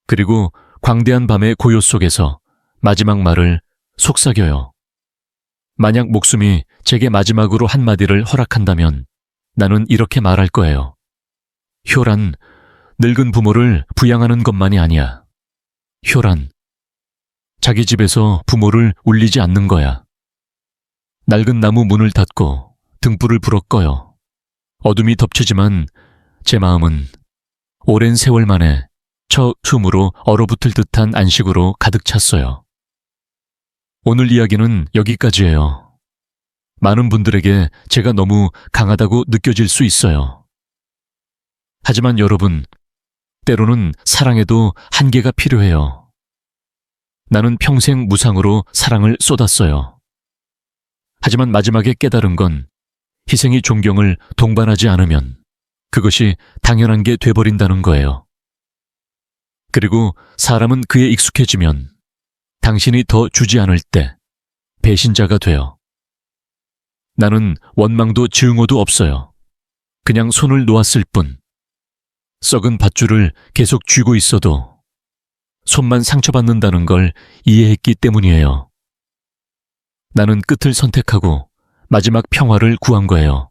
그리고 광대한 밤의 고요 속에서 마지막 말을 속삭여요. 만약 목숨이 제게 마지막으로 한마디를 허락한다면 나는 이렇게 말할 거예요. 효란, 늙은 부모를 부양하는 것만이 아니야. 효란, 자기 집에서 부모를 울리지 않는 거야. 낡은 나무 문을 닫고 등불을 불어 꺼요. 어둠이 덮치지만 제 마음은 오랜 세월 만에 처음으로 얼어붙을 듯한 안식으로 가득 찼어요. 오늘 이야기는 여기까지예요. 많은 분들에게 제가 너무 강하다고 느껴질 수 있어요. 하지만 여러분, 때로는 사랑에도 한계가 필요해요. 나는 평생 무상으로 사랑을 쏟았어요. 하지만 마지막에 깨달은 건 희생이 존경을 동반하지 않으면 그것이 당연한 게 돼버린다는 거예요. 그리고 사람은 그에 익숙해지면 당신이 더 주지 않을 때 배신자가 돼요. 나는 원망도 증오도 없어요. 그냥 손을 놓았을 뿐. 썩은 밧줄을 계속 쥐고 있어도 손만 상처받는다는 걸 이해했기 때문이에요. 나는 끝을 선택하고 마지막 평화를 구한 거예요.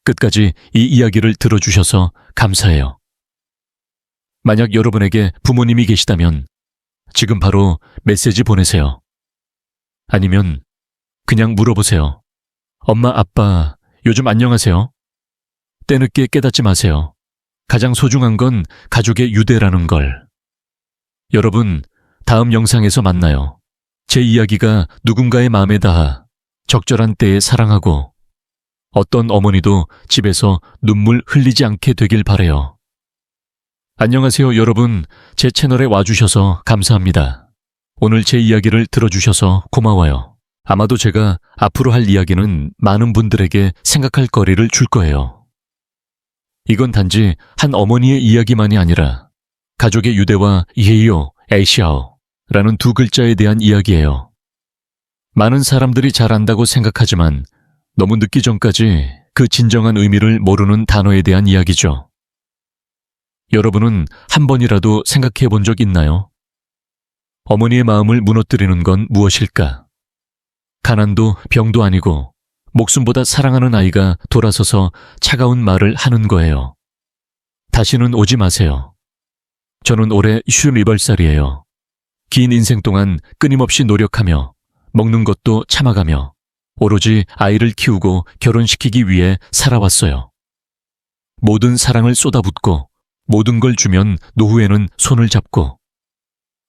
끝까지 이 이야기를 들어주셔서 감사해요. 만약 여러분에게 부모님이 계시다면 지금 바로 메시지 보내세요. 아니면 그냥 물어보세요. 엄마, 아빠, 요즘 안녕하세요? 때늦게 깨닫지 마세요. 가장 소중한 건 가족의 유대라는 걸. 여러분, 다음 영상에서 만나요. 제 이야기가 누군가의 마음에 닿아 적절한 때에 사랑하고 어떤 어머니도 집에서 눈물 흘리지 않게 되길 바라요. 안녕하세요, 여러분. 제 채널에 와주셔서 감사합니다. 오늘 제 이야기를 들어주셔서 고마워요. 아마도 제가 앞으로 할 이야기는 많은 분들에게 생각할 거리를 줄 거예요. 이건 단지 한 어머니의 이야기만이 아니라 가족의 유대와 예이오, 에이시아오라는 두 글자에 대한 이야기예요. 많은 사람들이 잘 안다고 생각하지만 너무 늦기 전까지 그 진정한 의미를 모르는 단어에 대한 이야기죠. 여러분은 한 번이라도 생각해 본 적 있나요? 어머니의 마음을 무너뜨리는 건 무엇일까? 가난도 병도 아니고 목숨보다 사랑하는 아이가 돌아서서 차가운 말을 하는 거예요. 다시는 오지 마세요. 저는 올해 58살이에요. 긴 인생 동안 끊임없이 노력하며 먹는 것도 참아가며 오로지 아이를 키우고 결혼시키기 위해 살아왔어요. 모든 사랑을 쏟아붓고 모든 걸 주면 노후에는 손을 잡고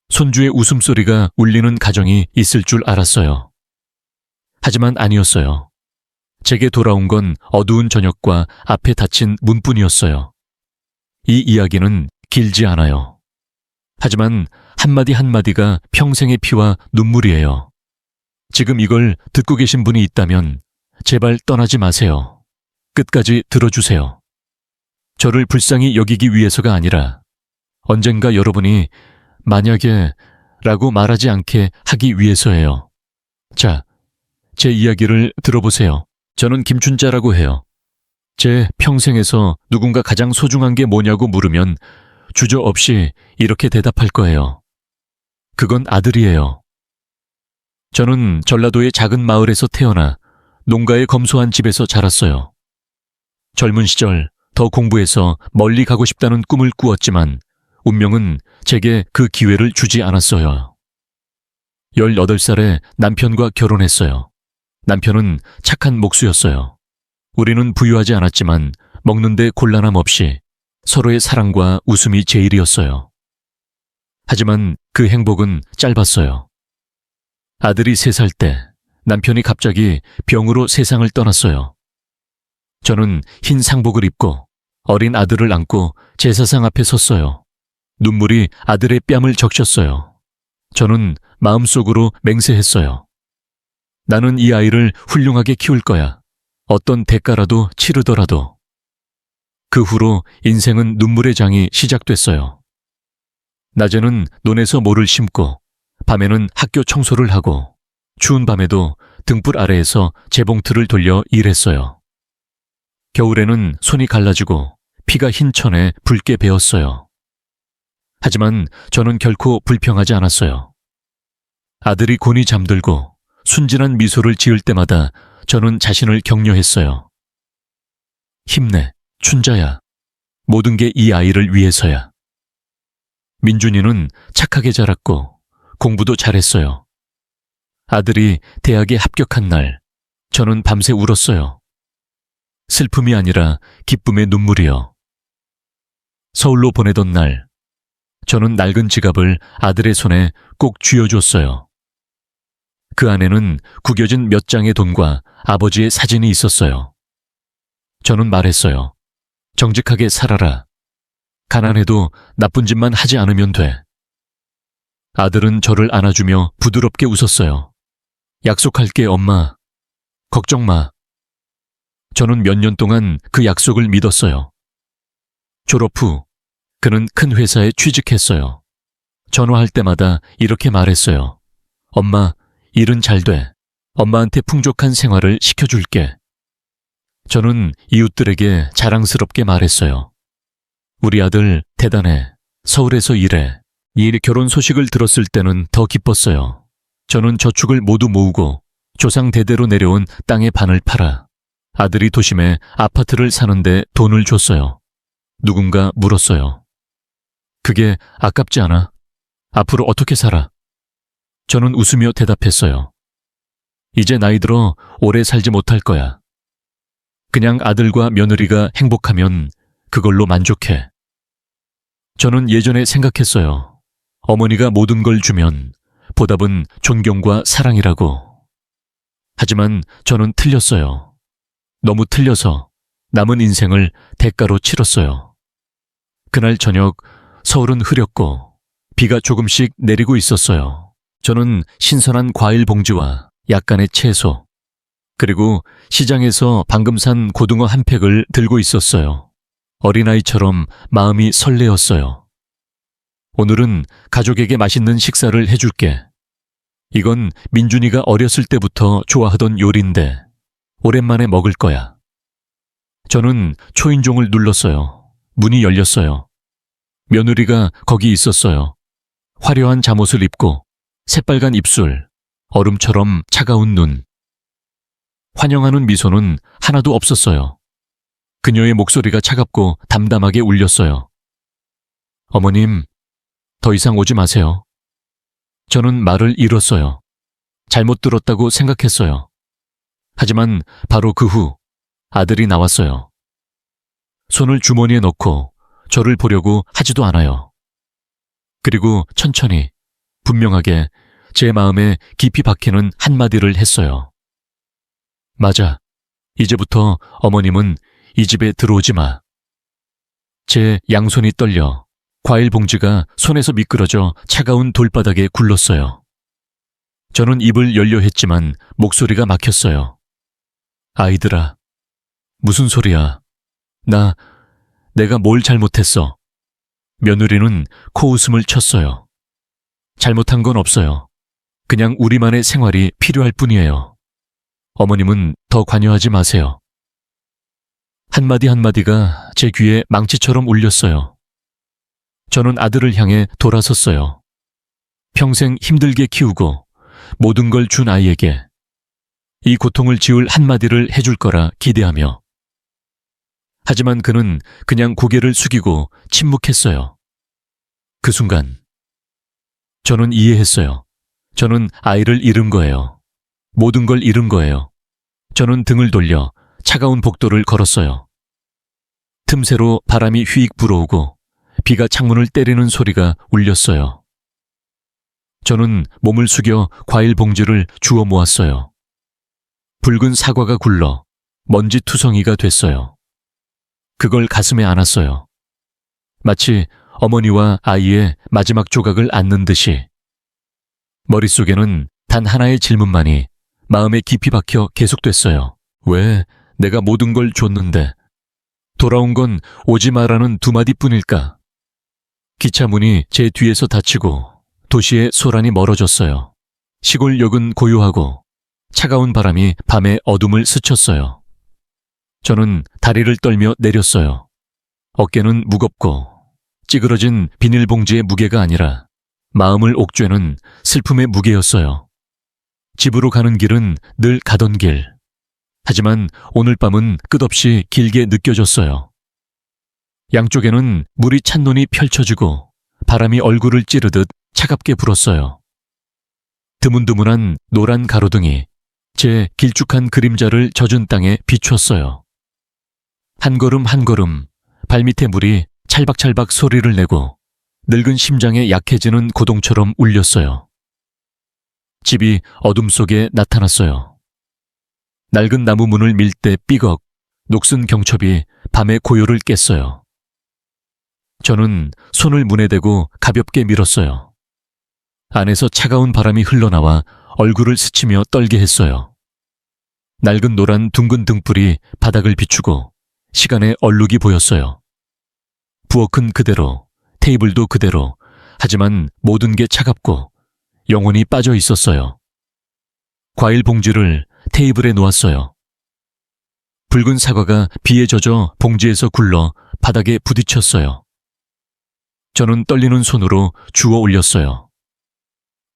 손주의 웃음소리가 울리는 가정이 있을 줄 알았어요. 하지만 아니었어요. 제게 돌아온 건 어두운 저녁과 앞에 닫힌 문뿐이었어요. 이 이야기는 길지 않아요. 하지만 한마디 한마디가 평생의 피와 눈물이에요. 지금 이걸 듣고 계신 분이 있다면 제발 떠나지 마세요. 끝까지 들어주세요. 저를 불쌍히 여기기 위해서가 아니라 언젠가 여러분이 만약에 라고 말하지 않게 하기 위해서예요. 자, 제 이야기를 들어보세요. 저는 김춘자라고 해요. 제 평생에서 누군가 가장 소중한 게 뭐냐고 물으면 주저없이 이렇게 대답할 거예요. 그건 아들이에요. 저는 전라도의 작은 마을에서 태어나 농가의 검소한 집에서 자랐어요. 젊은 시절 더 공부해서 멀리 가고 싶다는 꿈을 꾸었지만 운명은 제게 그 기회를 주지 않았어요. 18살에 남편과 결혼했어요. 남편은 착한 목수였어요. 우리는 부유하지 않았지만 먹는데 곤란함 없이 서로의 사랑과 웃음이 제일이었어요. 하지만 그 행복은 짧았어요. 아들이 3살 때 남편이 갑자기 병으로 세상을 떠났어요. 저는 흰 상복을 입고 어린 아들을 안고 제사상 앞에 섰어요. 눈물이 아들의 뺨을 적셨어요. 저는 마음속으로 맹세했어요. 나는 이 아이를 훌륭하게 키울 거야. 어떤 대가라도 치르더라도. 그 후로 인생은 눈물의 장이 시작됐어요. 낮에는 논에서 모를 심고 밤에는 학교 청소를 하고 추운 밤에도 등불 아래에서 재봉틀을 돌려 일했어요. 겨울에는 손이 갈라지고 피가 흰 천에 붉게 배었어요. 하지만 저는 결코 불평하지 않았어요. 아들이 곤히 잠들고 순진한 미소를 지을 때마다 저는 자신을 격려했어요. 힘내, 춘자야. 모든 게 이 아이를 위해서야. 민준이는 착하게 자랐고 공부도 잘했어요. 아들이 대학에 합격한 날, 저는 밤새 울었어요. 슬픔이 아니라 기쁨의 눈물이요. 서울로 보내던 날, 저는 낡은 지갑을 아들의 손에 꼭 쥐어줬어요. 그 안에는 구겨진 몇 장의 돈과 아버지의 사진이 있었어요. 저는 말했어요. 정직하게 살아라. 가난해도 나쁜 짓만 하지 않으면 돼. 아들은 저를 안아주며 부드럽게 웃었어요. 약속할게, 엄마. 걱정 마. 저는 몇 년 동안 그 약속을 믿었어요. 졸업 후 그는 큰 회사에 취직했어요. 전화할 때마다 이렇게 말했어요. 엄마, 일은 잘 돼. 엄마한테 풍족한 생활을 시켜줄게. 저는 이웃들에게 자랑스럽게 말했어요. 우리 아들 대단해. 서울에서 일해. 이 결혼 소식을 들었을 때는 더 기뻤어요. 저는 저축을 모두 모으고 조상 대대로 내려온 땅의 반을 팔아 아들이 도심에 아파트를 사는데 돈을 줬어요. 누군가 물었어요. 그게 아깝지 않아? 앞으로 어떻게 살아? 저는 웃으며 대답했어요. 이제 나이 들어 오래 살지 못할 거야. 그냥 아들과 며느리가 행복하면 그걸로 만족해. 저는 예전에 생각했어요. 어머니가 모든 걸 주면 보답은 존경과 사랑이라고. 하지만 저는 틀렸어요. 너무 틀려서 남은 인생을 대가로 치렀어요. 그날 저녁 서울은 흐렸고 비가 조금씩 내리고 있었어요. 저는 신선한 과일 봉지와 약간의 채소, 그리고 시장에서 방금 산 고등어 한 팩을 들고 있었어요. 어린아이처럼 마음이 설레었어요. 오늘은 가족에게 맛있는 식사를 해줄게. 이건 민준이가 어렸을 때부터 좋아하던 요리인데 오랜만에 먹을 거야. 저는 초인종을 눌렀어요. 문이 열렸어요. 며느리가 거기 있었어요. 화려한 잠옷을 입고 새빨간 입술, 얼음처럼 차가운 눈. 환영하는 미소는 하나도 없었어요. 그녀의 목소리가 차갑고 담담하게 울렸어요. 어머님, 더 이상 오지 마세요. 저는 말을 잃었어요. 잘못 들었다고 생각했어요. 하지만 바로 그 후 아들이 나왔어요. 손을 주머니에 넣고 저를 보려고 하지도 않아요. 그리고 천천히, 분명하게 제 마음에 깊이 박히는 한마디를 했어요. 맞아. 이제부터 어머님은 이 집에 들어오지 마. 제 양손이 떨려 과일 봉지가 손에서 미끄러져 차가운 돌바닥에 굴렀어요. 저는 입을 열려 했지만 목소리가 막혔어요. 아이들아, 무슨 소리야. 내가 뭘 잘못했어. 며느리는 코웃음을 쳤어요. 잘못한 건 없어요. 그냥 우리만의 생활이 필요할 뿐이에요. 어머님은 더 관여하지 마세요. 한마디 한마디가 제 귀에 망치처럼 울렸어요. 저는 아들을 향해 돌아섰어요. 평생 힘들게 키우고 모든 걸 준 아이에게 이 고통을 지울 한마디를 해줄 거라 기대하며. 하지만 그는 그냥 고개를 숙이고 침묵했어요. 그 순간 저는 이해했어요. 저는 아이를 잃은 거예요. 모든 걸 잃은 거예요. 저는 등을 돌려 차가운 복도를 걸었어요. 틈새로 바람이 휘익 불어오고 비가 창문을 때리는 소리가 울렸어요. 저는 몸을 숙여 과일 봉지를 주워 모았어요. 붉은 사과가 굴러 먼지 투성이가 됐어요. 그걸 가슴에 안았어요. 마치 어머니와 아이의 마지막 조각을 안는 듯이. 머릿속에는 단 하나의 질문만이 마음에 깊이 박혀 계속됐어요. 왜 내가 모든 걸 줬는데 돌아온 건 오지 마라는 두 마디뿐일까? 기차 문이 제 뒤에서 닫히고 도시의 소란이 멀어졌어요. 시골역은 고요하고 차가운 바람이 밤의 어둠을 스쳤어요. 저는 다리를 떨며 내렸어요. 어깨는 무겁고 찌그러진 비닐봉지의 무게가 아니라 마음을 옥죄는 슬픔의 무게였어요. 집으로 가는 길은 늘 가던 길. 하지만 오늘 밤은 끝없이 길게 느껴졌어요. 양쪽에는 물이 찬눈이 펼쳐지고 바람이 얼굴을 찌르듯 차갑게 불었어요. 드문드문한 노란 가로등이 제 길쭉한 그림자를 젖은 땅에 비췄어요. 한 걸음 한 걸음 발밑에 물이 찰박찰박 소리를 내고 늙은 심장에 약해지는 고동처럼 울렸어요. 집이 어둠 속에 나타났어요. 낡은 나무 문을 밀 때 삐걱 녹슨 경첩이 밤의 고요를 깼어요. 저는 손을 문에 대고 가볍게 밀었어요. 안에서 차가운 바람이 흘러나와 얼굴을 스치며 떨게 했어요. 낡은 노란 둥근 등불이 바닥을 비추고 시간의 얼룩이 보였어요. 부엌은 그대로, 테이블도 그대로, 하지만 모든 게 차갑고 영혼이 빠져 있었어요. 과일 봉지를 테이블에 놓았어요. 붉은 사과가 비에 젖어 봉지에서 굴러 바닥에 부딪혔어요. 저는 떨리는 손으로 주워 올렸어요.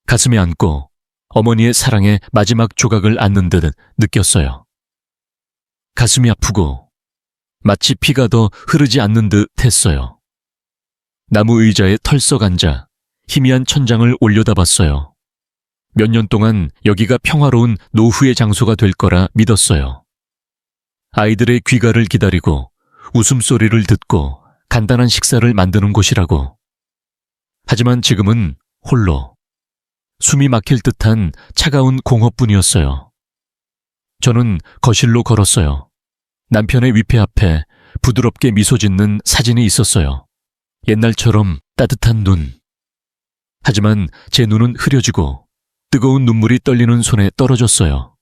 가슴에 안고 어머니의 사랑의 마지막 조각을 안는 듯 느꼈어요. 가슴이 아프고 마치 피가 더 흐르지 않는 듯 했어요. 나무 의자에 털썩 앉아 희미한 천장을 올려다봤어요. 몇 년 동안 여기가 평화로운 노후의 장소가 될 거라 믿었어요. 아이들의 귀가를 기다리고 웃음소리를 듣고 간단한 식사를 만드는 곳이라고. 하지만 지금은 홀로. 숨이 막힐 듯한 차가운 공허뿐이었어요. 저는 거실로 걸었어요. 남편의 위패 앞에 부드럽게 미소 짓는 사진이 있었어요. 옛날처럼 따뜻한 눈. 하지만 제 눈은 흐려지고 뜨거운 눈물이 떨리는 손에 떨어졌어요.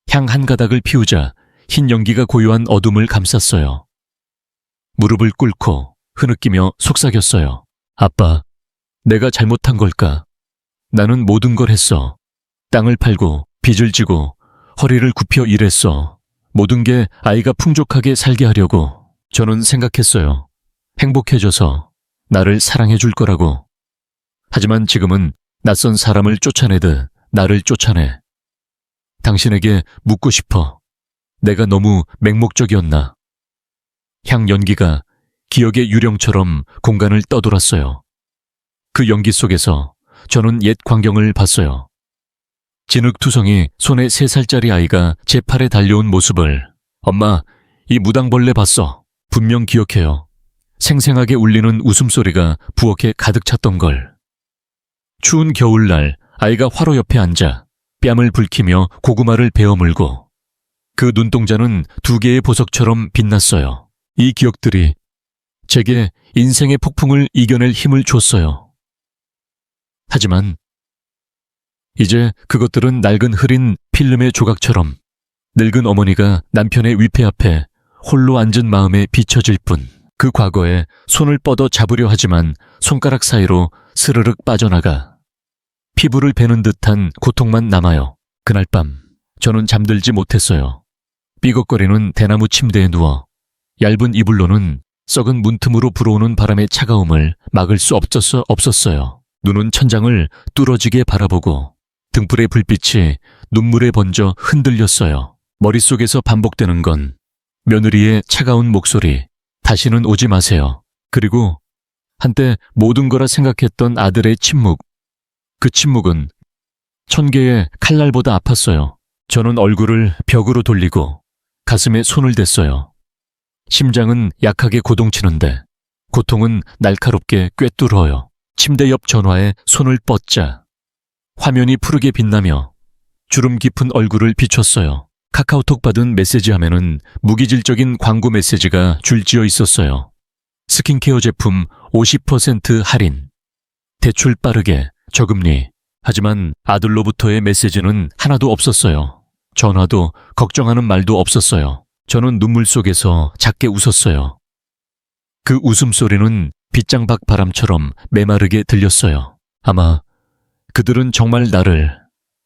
향 한 가닥을 피우자 흰 연기가 고요한 어둠을 감쌌어요. 무릎을 꿇고 흐느끼며 속삭였어요. 아빠, 내가 잘못한 걸까? 나는 모든 걸 했어. 땅을 팔고 빚을 지고 허리를 굽혀 일했어. 모든 게 아이가 풍족하게 살게 하려고. 저는 생각했어요. 행복해져서 나를 사랑해 줄 거라고. 하지만 지금은 낯선 사람을 쫓아내듯 나를 쫓아내. 당신에게 묻고 싶어. 내가 너무 맹목적이었나? 향 연기가 기억의 유령처럼 공간을 떠돌았어요. 그 연기 속에서 저는 옛 광경을 봤어요. 진흙투성이 손에 3살짜리 아이가 제 팔에 달려온 모습을. 엄마, 이 무당벌레 봤어. 분명 기억해요. 생생하게 울리는 웃음소리가 부엌에 가득 찼던 걸. 추운 겨울날 아이가 화로 옆에 앉아 뺨을 붉히며 고구마를 베어 물고 그 눈동자는 2개의 보석처럼 빛났어요. 이 기억들이 제게 인생의 폭풍을 이겨낼 힘을 줬어요. 하지만 이제 그것들은 낡은 흐린 필름의 조각처럼 늙은 어머니가 남편의 위패 앞에 홀로 앉은 마음에 비춰질 뿐. 그 과거에 손을 뻗어 잡으려 하지만 손가락 사이로 스르륵 빠져나가 피부를 베는 듯한 고통만 남아요. 그날 밤 저는 잠들지 못했어요. 삐걱거리는 대나무 침대에 누워 얇은 이불로는 썩은 문틈으로 불어오는 바람의 차가움을 막을 수 없었어요. 눈은 천장을 뚫어지게 바라보고 등불의 불빛이 눈물에 번져 흔들렸어요. 머릿속에서 반복되는 건 며느리의 차가운 목소리. 다시는 오지 마세요. 그리고 한때 모든 거라 생각했던 아들의 침묵. 그 침묵은 1000개의 칼날보다 아팠어요. 저는 얼굴을 벽으로 돌리고 가슴에 손을 댔어요. 심장은 약하게 고동치는데 고통은 날카롭게 꿰뚫어요. 침대 옆 전화에 손을 뻗자 화면이 푸르게 빛나며 주름 깊은 얼굴을 비췄어요. 카카오톡 받은 메시지 화면은 무기질적인 광고 메시지가 줄지어 있었어요. 스킨케어 제품 50% 할인. 대출 빠르게, 저금리. 하지만 아들로부터의 메시지는 하나도 없었어요. 전화도 걱정하는 말도 없었어요. 저는 눈물 속에서 작게 웃었어요. 그 웃음소리는 빗장박 바람처럼 메마르게 들렸어요. 아마 그들은 정말 나를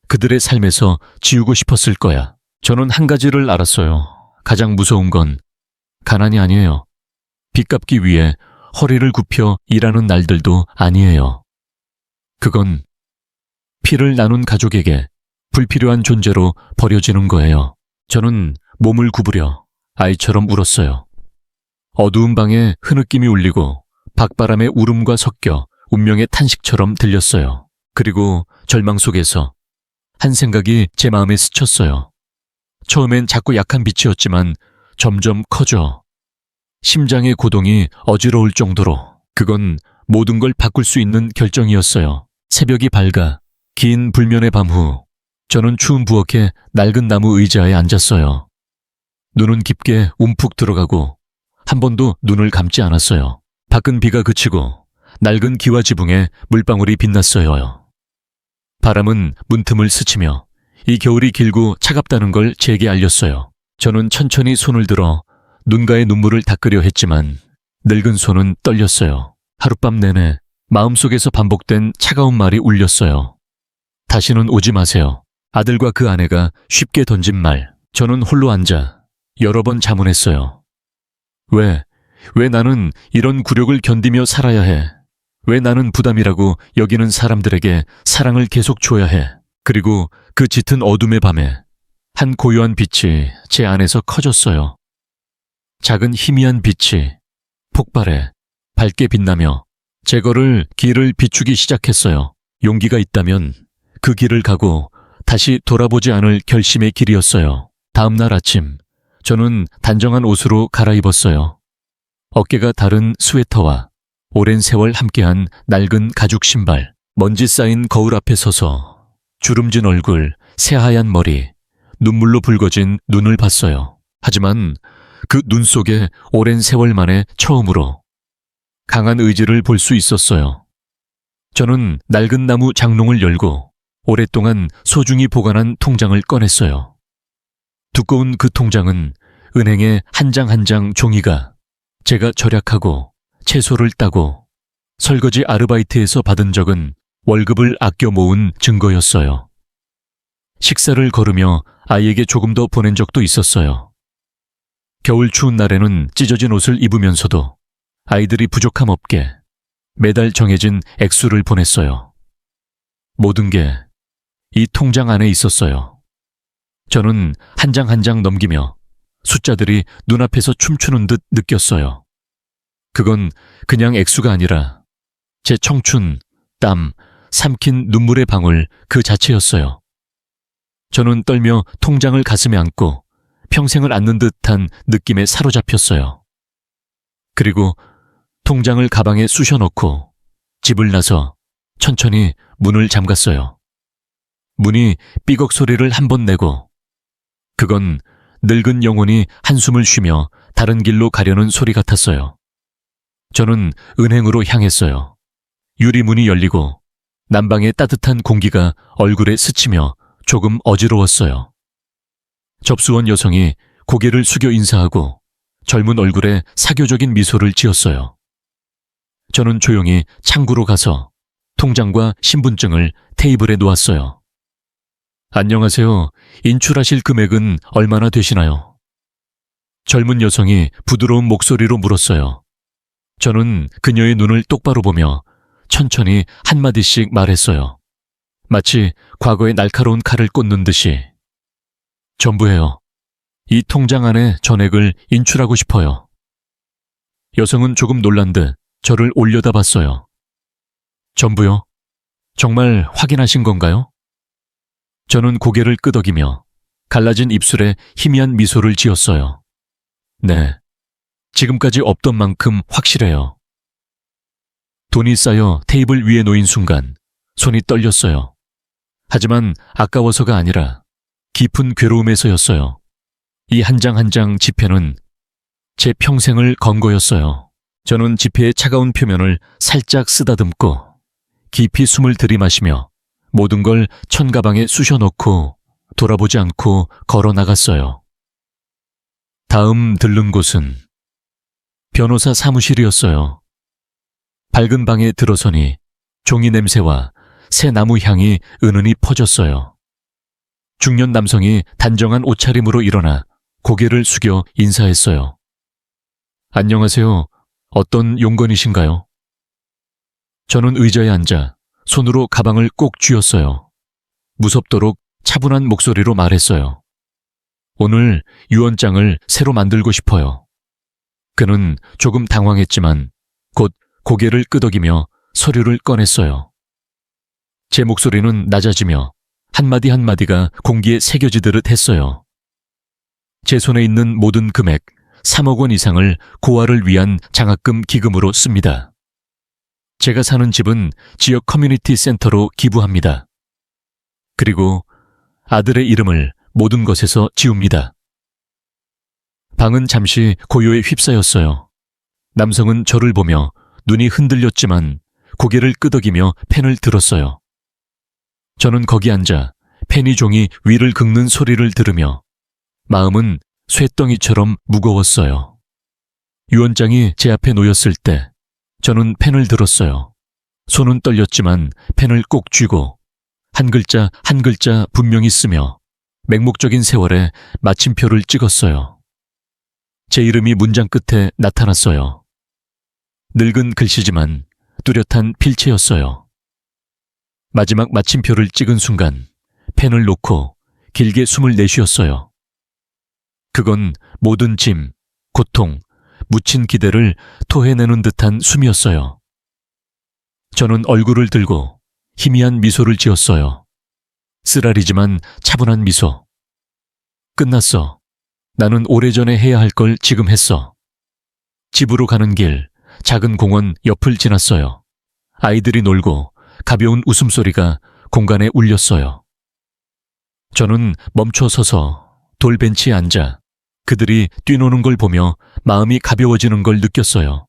그들의 삶에서 지우고 싶었을 거야. 저는 한 가지를 알았어요. 가장 무서운 건 가난이 아니에요. 빚 갚기 위해 허리를 굽혀 일하는 날들도 아니에요. 그건 피를 나눈 가족에게 불필요한 존재로 버려지는 거예요. 저는 몸을 구부려 아이처럼 울었어요. 어두운 방에 흐느낌이 울리고 박바람의 울음과 섞여 운명의 탄식처럼 들렸어요. 그리고 절망 속에서 한 생각이 제 마음에 스쳤어요. 처음엔 작고 약한 빛이었지만 점점 커져. 심장의 고동이 어지러울 정도로. 그건 모든 걸 바꿀 수 있는 결정이었어요. 새벽이 밝아 긴 불면의 밤 후 저는 추운 부엌에 낡은 나무 의자에 앉았어요. 눈은 깊게 움푹 들어가고 한 번도 눈을 감지 않았어요. 밖은 비가 그치고 낡은 기와 지붕에 물방울이 빛났어요. 바람은 문틈을 스치며 이 겨울이 길고 차갑다는 걸 제게 알렸어요. 저는 천천히 손을 들어 눈가에 눈물을 닦으려 했지만 늙은 손은 떨렸어요. 하룻밤 내내 마음속에서 반복된 차가운 말이 울렸어요. 다시는 오지 마세요. 아들과 그 아내가 쉽게 던진 말. 저는 홀로 앉아 여러 번 자문했어요. 왜 나는 이런 굴욕을 견디며 살아야 해? 왜 나는 부담이라고 여기는 사람들에게 사랑을 계속 줘야 해? 그리고 그 짙은 어둠의 밤에 한 고요한 빛이 제 안에서 커졌어요. 작은 희미한 빛이 폭발해 밝게 빛나며 제 길을 비추기 시작했어요. 용기가 있다면 그 길을 가고 다시 돌아보지 않을 결심의 길이었어요. 다음 날 아침 저는 단정한 옷으로 갈아입었어요. 어깨가 다른 스웨터와 오랜 세월 함께한 낡은 가죽 신발, 먼지 쌓인 거울 앞에 서서 주름진 얼굴, 새하얀 머리, 눈물로 붉어진 눈을 봤어요. 하지만 그 눈 속에 오랜 세월 만에 처음으로 강한 의지를 볼 수 있었어요. 저는 낡은 나무 장롱을 열고 오랫동안 소중히 보관한 통장을 꺼냈어요. 두꺼운 그 통장은 은행에 한 장 한 장 종이가 제가 절약하고 채소를 따고 설거지 아르바이트에서 받은 적은 월급을 아껴 모은 증거였어요. 식사를 거르며 아이에게 조금 더 보낸 적도 있었어요. 겨울 추운 날에는 찢어진 옷을 입으면서도 아이들이 부족함 없게 매달 정해진 액수를 보냈어요. 모든 게 이 통장 안에 있었어요. 저는 한 장 한 장 넘기며 숫자들이 눈앞에서 춤추는 듯 느꼈어요. 그건 그냥 액수가 아니라 제 청춘, 땀, 삼킨 눈물의 방울 그 자체였어요. 저는 떨며 통장을 가슴에 안고 평생을 안는 듯한 느낌에 사로잡혔어요. 그리고 통장을 가방에 쑤셔넣고 집을 나서 천천히 문을 잠갔어요. 문이 삐걱 소리를 한 번 내고 그건 늙은 영혼이 한숨을 쉬며 다른 길로 가려는 소리 같았어요. 저는 은행으로 향했어요. 유리문이 열리고 난방의 따뜻한 공기가 얼굴에 스치며 조금 어지러웠어요. 접수원 여성이 고개를 숙여 인사하고 젊은 얼굴에 사교적인 미소를 지었어요. 저는 조용히 창구로 가서 통장과 신분증을 테이블에 놓았어요. 안녕하세요. 인출하실 금액은 얼마나 되시나요? 젊은 여성이 부드러운 목소리로 물었어요. 저는 그녀의 눈을 똑바로 보며 천천히 한마디씩 말했어요. 마치 과거의 날카로운 칼을 꽂는 듯이. 전부예요. 이 통장 안에 전액을 인출하고 싶어요. 여성은 조금 놀란 듯 저를 올려다봤어요. 전부요? 정말 확인하신 건가요? 저는 고개를 끄덕이며 갈라진 입술에 희미한 미소를 지었어요. 네, 지금까지 없던 만큼 확실해요. 돈이 쌓여 테이블 위에 놓인 순간 손이 떨렸어요. 하지만 아까워서가 아니라 깊은 괴로움에서였어요. 이 한 장 한 장 지폐는 제 평생을 건 거였어요. 저는 지폐의 차가운 표면을 살짝 쓰다듬고 깊이 숨을 들이마시며 모든 걸 천가방에 쑤셔넣고 돌아보지 않고 걸어 나갔어요. 다음 들른 곳은 변호사 사무실이었어요. 밝은 방에 들어서니 종이 냄새와 새 나무 향이 은은히 퍼졌어요. 중년 남성이 단정한 옷차림으로 일어나 고개를 숙여 인사했어요. 안녕하세요. 어떤 용건이신가요? 저는 의자에 앉아 손으로 가방을 꼭 쥐었어요. 무섭도록 차분한 목소리로 말했어요. 오늘 유언장을 새로 만들고 싶어요. 그는 조금 당황했지만 곧 고개를 끄덕이며 서류를 꺼냈어요. 제 목소리는 낮아지며 한마디 한마디가 공기에 새겨지듯 했어요. 제 손에 있는 모든 금액 3억 원 이상을 고아를 위한 장학금 기금으로 씁니다. 제가 사는 집은 지역 커뮤니티 센터로 기부합니다. 그리고 아들의 이름을 모든 것에서 지웁니다. 방은 잠시 고요에 휩싸였어요. 남성은 저를 보며 눈이 흔들렸지만 고개를 끄덕이며 펜을 들었어요. 저는 거기 앉아 펜이 종이 위를 긁는 소리를 들으며 마음은 쇠덩이처럼 무거웠어요. 유언장이 제 앞에 놓였을 때 저는 펜을 들었어요. 손은 떨렸지만 펜을 꼭 쥐고 한 글자 한 글자 분명히 쓰며 맹목적인 세월에 마침표를 찍었어요. 제 이름이 문장 끝에 나타났어요. 늙은 글씨지만 뚜렷한 필체였어요. 마지막 마침표를 찍은 순간 펜을 놓고 길게 숨을 내쉬었어요. 그건 모든 짐, 고통, 묻힌 기대를 토해내는 듯한 숨이었어요. 저는 얼굴을 들고 희미한 미소를 지었어요. 쓰라리지만 차분한 미소. 끝났어. 나는 오래전에 해야 할 걸 지금 했어. 집으로 가는 길, 작은 공원 옆을 지났어요. 아이들이 놀고 가벼운 웃음소리가 공간에 울렸어요. 저는 멈춰 서서 돌벤치에 앉아 그들이 뛰노는 걸 보며 마음이 가벼워지는 걸 느꼈어요.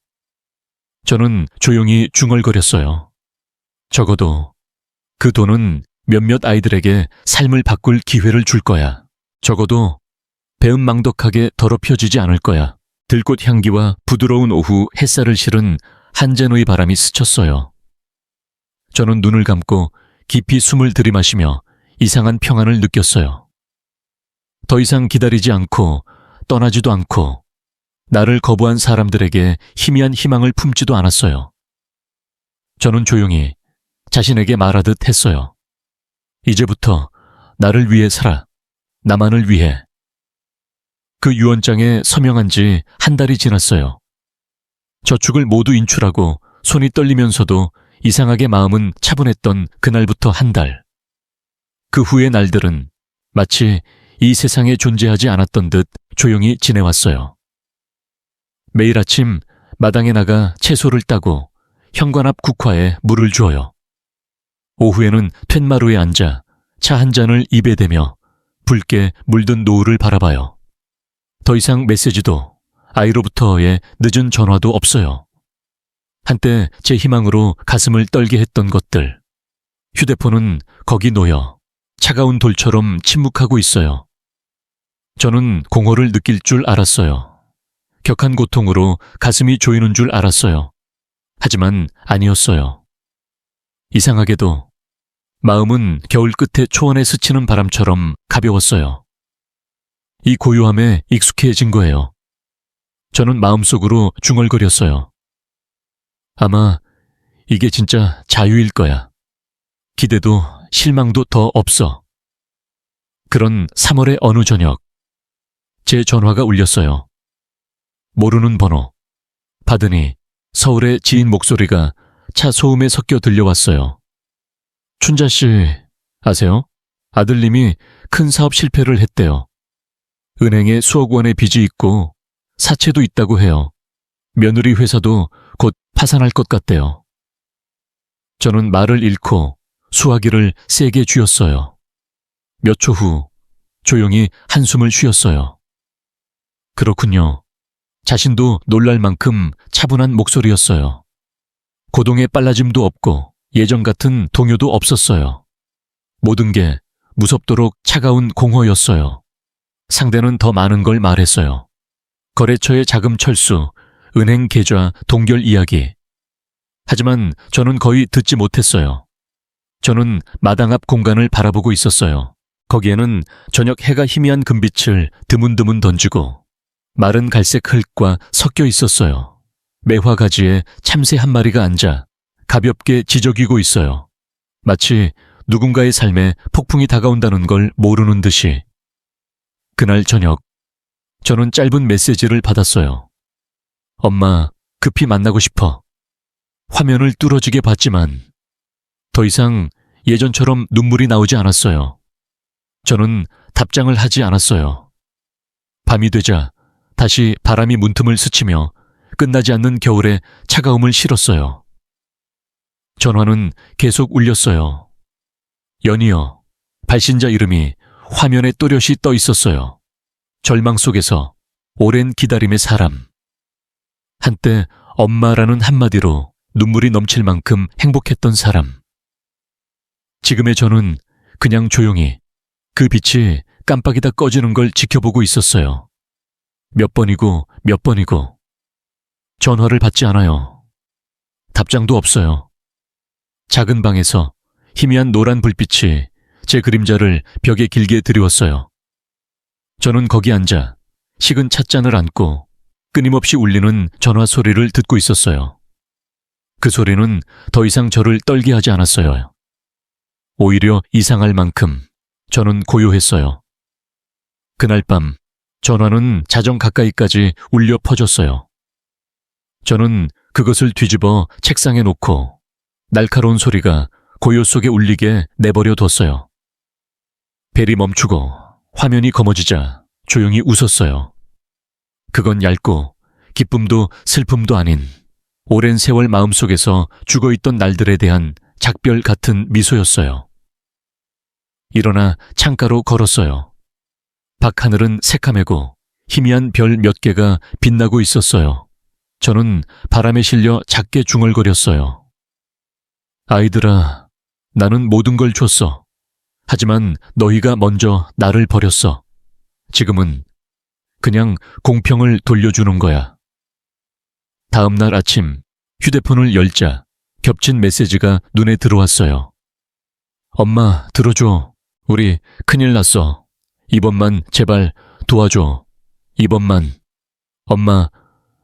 저는 조용히 중얼거렸어요. 적어도 그 돈은 몇몇 아이들에게 삶을 바꿀 기회를 줄 거야. 적어도 배은망덕하게 더럽혀지지 않을 거야. 들꽃 향기와 부드러운 오후 햇살을 실은 한잔의 바람이 스쳤어요. 저는 눈을 감고 깊이 숨을 들이마시며 이상한 평안을 느꼈어요. 더 이상 기다리지 않고 떠나지도 않고 나를 거부한 사람들에게 희미한 희망을 품지도 않았어요. 저는 조용히 자신에게 말하듯 했어요. 이제부터 나를 위해 살아. 나만을 위해. 그 유언장에 서명한 지 한 달이 지났어요. 저축을 모두 인출하고 손이 떨리면서도 이상하게 마음은 차분했던 그날부터 한 달. 그 후의 날들은 마치 이 세상에 존재하지 않았던 듯 조용히 지내왔어요. 매일 아침 마당에 나가 채소를 따고 현관 앞 국화에 물을 주어요. 오후에는 툇마루에 앉아 차 한 잔을 입에 대며 붉게 물든 노을을 바라봐요. 더 이상 메시지도 아이로부터의 늦은 전화도 없어요. 한때 제 희망으로 가슴을 떨게 했던 것들. 휴대폰은 거기 놓여 차가운 돌처럼 침묵하고 있어요. 저는 공허를 느낄 줄 알았어요. 격한 고통으로 가슴이 조이는 줄 알았어요. 하지만 아니었어요. 이상하게도 마음은 겨울 끝에 초원에 스치는 바람처럼 가벼웠어요. 이 고요함에 익숙해진 거예요. 저는 마음속으로 중얼거렸어요. 아마 이게 진짜 자유일 거야. 기대도 실망도 더 없어. 그런 3월의 어느 저녁, 제 전화가 울렸어요. 모르는 번호. 받으니 서울의 지인 목소리가 차 소음에 섞여 들려왔어요. 춘자 씨, 아세요? 아들님이 큰 사업 실패를 했대요. 은행에 수억 원의 빚이 있고 사채도 있다고 해요. 며느리 회사도 곧 파산할 것 같대요. 저는 말을 잃고 수화기를 세게 쥐었어요. 몇 초 후 조용히 한숨을 쉬었어요. 그렇군요. 자신도 놀랄 만큼 차분한 목소리였어요. 고동의 빨라짐도 없고 예전 같은 동요도 없었어요. 모든 게 무섭도록 차가운 공허였어요. 상대는 더 많은 걸 말했어요. 거래처의 자금 철수, 은행 계좌, 동결 이야기. 하지만 저는 거의 듣지 못했어요. 저는 마당 앞 공간을 바라보고 있었어요. 거기에는 저녁 해가 희미한 금빛을 드문드문 던지고 마른 갈색 흙과 섞여 있었어요. 매화 가지에 참새 한 마리가 앉아 가볍게 지저귀고 있어요. 마치 누군가의 삶에 폭풍이 다가온다는 걸 모르는 듯이. 그날 저녁, 저는 짧은 메시지를 받았어요. 엄마, 급히 만나고 싶어. 화면을 뚫어지게 봤지만 더 이상 예전처럼 눈물이 나오지 않았어요. 저는 답장을 하지 않았어요. 밤이 되자 다시 바람이 문틈을 스치며 끝나지 않는 겨울의 차가움을 실었어요. 전화는 계속 울렸어요. 연이어 발신자 이름이 화면에 또렷이 떠 있었어요. 절망 속에서 오랜 기다림의 사람. 한때 엄마라는 한마디로 눈물이 넘칠 만큼 행복했던 사람. 지금의 저는 그냥 조용히 그 빛이 깜빡이다 꺼지는 걸 지켜보고 있었어요. 몇 번이고 몇 번이고. 전화를 받지 않아요. 답장도 없어요. 작은 방에서 희미한 노란 불빛이 제 그림자를 벽에 길게 드리웠어요. 저는 거기 앉아 식은 찻잔을 안고 끊임없이 울리는 전화 소리를 듣고 있었어요. 그 소리는 더 이상 저를 떨게 하지 않았어요. 오히려 이상할 만큼 저는 고요했어요. 그날 밤 전화는 자정 가까이까지 울려 퍼졌어요. 저는 그것을 뒤집어 책상에 놓고 날카로운 소리가 고요 속에 울리게 내버려 뒀어요. 벨이 멈추고 화면이 검어지자 조용히 웃었어요. 그건 얇고 기쁨도 슬픔도 아닌 오랜 세월 마음속에서 죽어있던 날들에 대한 작별 같은 미소였어요. 일어나 창가로 걸었어요. 밖하늘은 새카매고 희미한 별 몇 개가 빛나고 있었어요. 저는 바람에 실려 작게 중얼거렸어요. 아이들아, 나는 모든 걸 줬어. 하지만 너희가 먼저 나를 버렸어. 지금은 그냥 공평을 돌려주는 거야. 다음 날 아침 휴대폰을 열자 겹친 메시지가 눈에 들어왔어요. 엄마, 들어줘. 우리 큰일 났어. 이번만 제발 도와줘. 이번만. 엄마,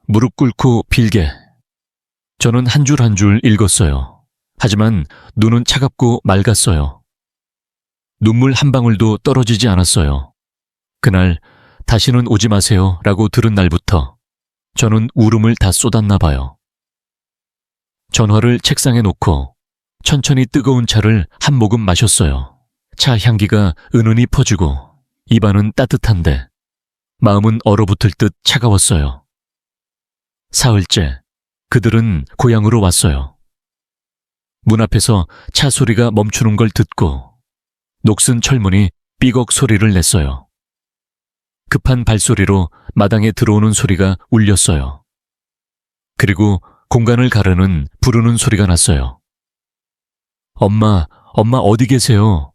무릎 꿇고 빌게. 저는 한 줄 한 줄 읽었어요. 하지만 눈은 차갑고 맑았어요. 눈물 한 방울도 떨어지지 않았어요. 그날 다시는 오지 마세요 라고 들은 날부터 저는 울음을 다 쏟았나 봐요. 전화를 책상에 놓고 천천히 뜨거운 차를 한 모금 마셨어요. 차 향기가 은은히 퍼지고 입안은 따뜻한데 마음은 얼어붙을 듯 차가웠어요. 사흘째 그들은 고향으로 왔어요. 문 앞에서 차 소리가 멈추는 걸 듣고 녹슨 철문이 삐걱 소리를 냈어요. 급한 발소리로 마당에 들어오는 소리가 울렸어요. 그리고 공간을 가르는 부르는 소리가 났어요. 엄마, 엄마 어디 계세요?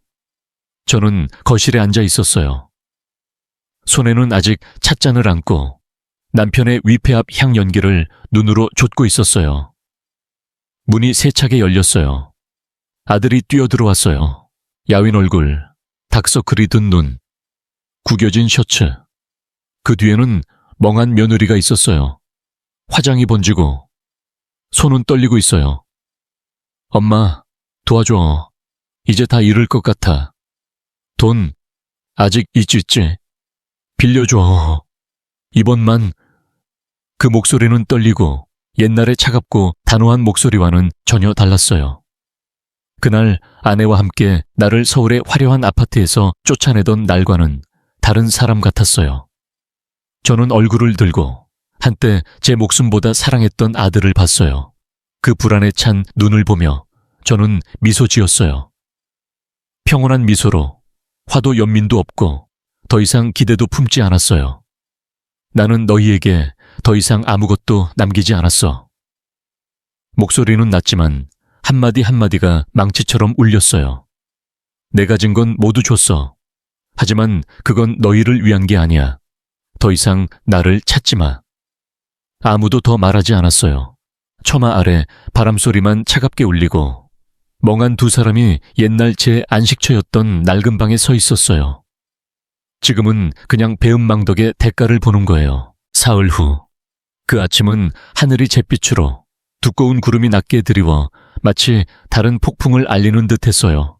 저는 거실에 앉아 있었어요. 손에는 아직 찻잔을 안고 남편의 위패 앞 향 연기를 눈으로 좇고 있었어요. 문이 세차게 열렸어요. 아들이 뛰어들어왔어요. 야윈 얼굴, 다크서클이 든 눈, 구겨진 셔츠. 그 뒤에는 멍한 며느리가 있었어요. 화장이 번지고 손은 떨리고 있어요. 엄마, 도와줘. 이제 다 잃을 것 같아. 돈 아직 있지? 빌려줘. 이번만. 그 목소리는 떨리고 옛날의 차갑고 단호한 목소리와는 전혀 달랐어요. 그날 아내와 함께 나를 서울의 화려한 아파트에서 쫓아내던 날과는 다른 사람 같았어요. 저는 얼굴을 들고 한때 제 목숨보다 사랑했던 아들을 봤어요. 그 불안에 찬 눈을 보며 저는 미소 지었어요. 평온한 미소로 화도 연민도 없고 더 이상 기대도 품지 않았어요. 나는 너희에게 더 이상 아무것도 남기지 않았어. 목소리는 낮지만 한마디 한마디가 망치처럼 울렸어요. 내가 진 건 모두 줬어. 하지만 그건 너희를 위한 게 아니야. 더 이상 나를 찾지 마. 아무도 더 말하지 않았어요. 처마 아래 바람소리만 차갑게 울리고 멍한 두 사람이 옛날 제 안식처였던 낡은 방에 서 있었어요. 지금은 그냥 배은망덕의 대가를 보는 거예요. 사흘 후 그 아침은 하늘이 잿빛으로 두꺼운 구름이 낮게 드리워 마치 다른 폭풍을 알리는 듯했어요.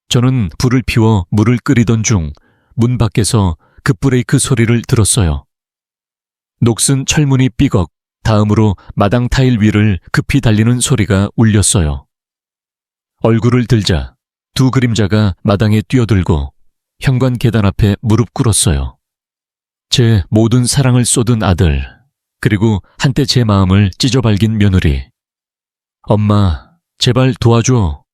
저는 불을 피워 물을 끓이던 중 문 밖에서 급브레이크 소리를 들었어요. 녹슨 철문이 삐걱 다음으로 마당 타일 위를 급히 달리는 소리가 울렸어요. 얼굴을 들자 두 그림자가 마당에 뛰어들고 현관 계단 앞에 무릎 꿇었어요. 제 모든 사랑을 쏟은 아들, 그리고 한때 제 마음을 찢어발긴 며느리. 엄마, 제발 도와줘.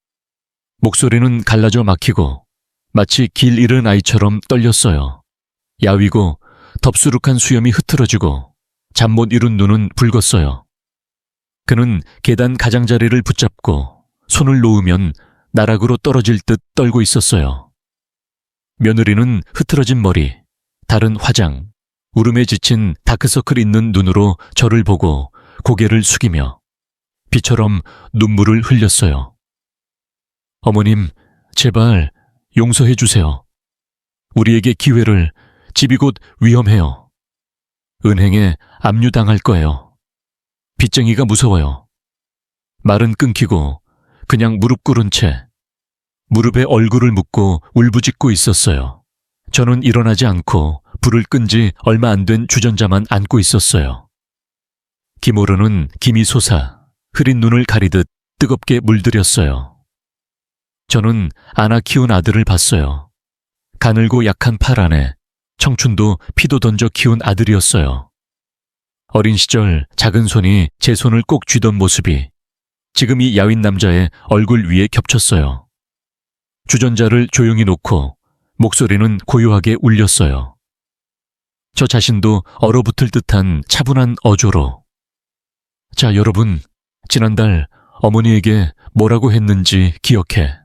목소리는 갈라져 막히고 마치 길 잃은 아이처럼 떨렸어요. 야위고 덥수룩한 수염이 흐트러지고 잠 못 이룬 눈은 붉었어요. 그는 계단 가장자리를 붙잡고 손을 놓으면 나락으로 떨어질 듯 떨고 있었어요. 며느리는 흐트러진 머리, 다른 화장, 울음에 지친 다크서클 있는 눈으로 저를 보고 고개를 숙이며 비처럼 눈물을 흘렸어요. 어머님, 제발 용서해 주세요. 우리에게 기회를, 집이 곧 위험해요. 은행에 압류당할 거예요. 빚쟁이가 무서워요. 말은 끊기고 그냥 무릎 꿇은 채 무릎에 얼굴을 묻고 울부짖고 있었어요. 저는 일어나지 않고 불을 끈 지 얼마 안 된 주전자만 안고 있었어요. 김오르는 김이 솟아 흐린 눈을 가리듯 뜨겁게 물들였어요. 저는 안아 키운 아들을 봤어요. 가늘고 약한 팔 안에 청춘도 피도 던져 키운 아들이었어요. 어린 시절 작은 손이 제 손을 꼭 쥐던 모습이 지금 이 야윈 남자의 얼굴 위에 겹쳤어요. 주전자를 조용히 놓고 목소리는 고요하게 울렸어요. 저 자신도 얼어붙을 듯한 차분한 어조로. 자, 여러분, 지난달 어머니에게 뭐라고 했는지 기억해.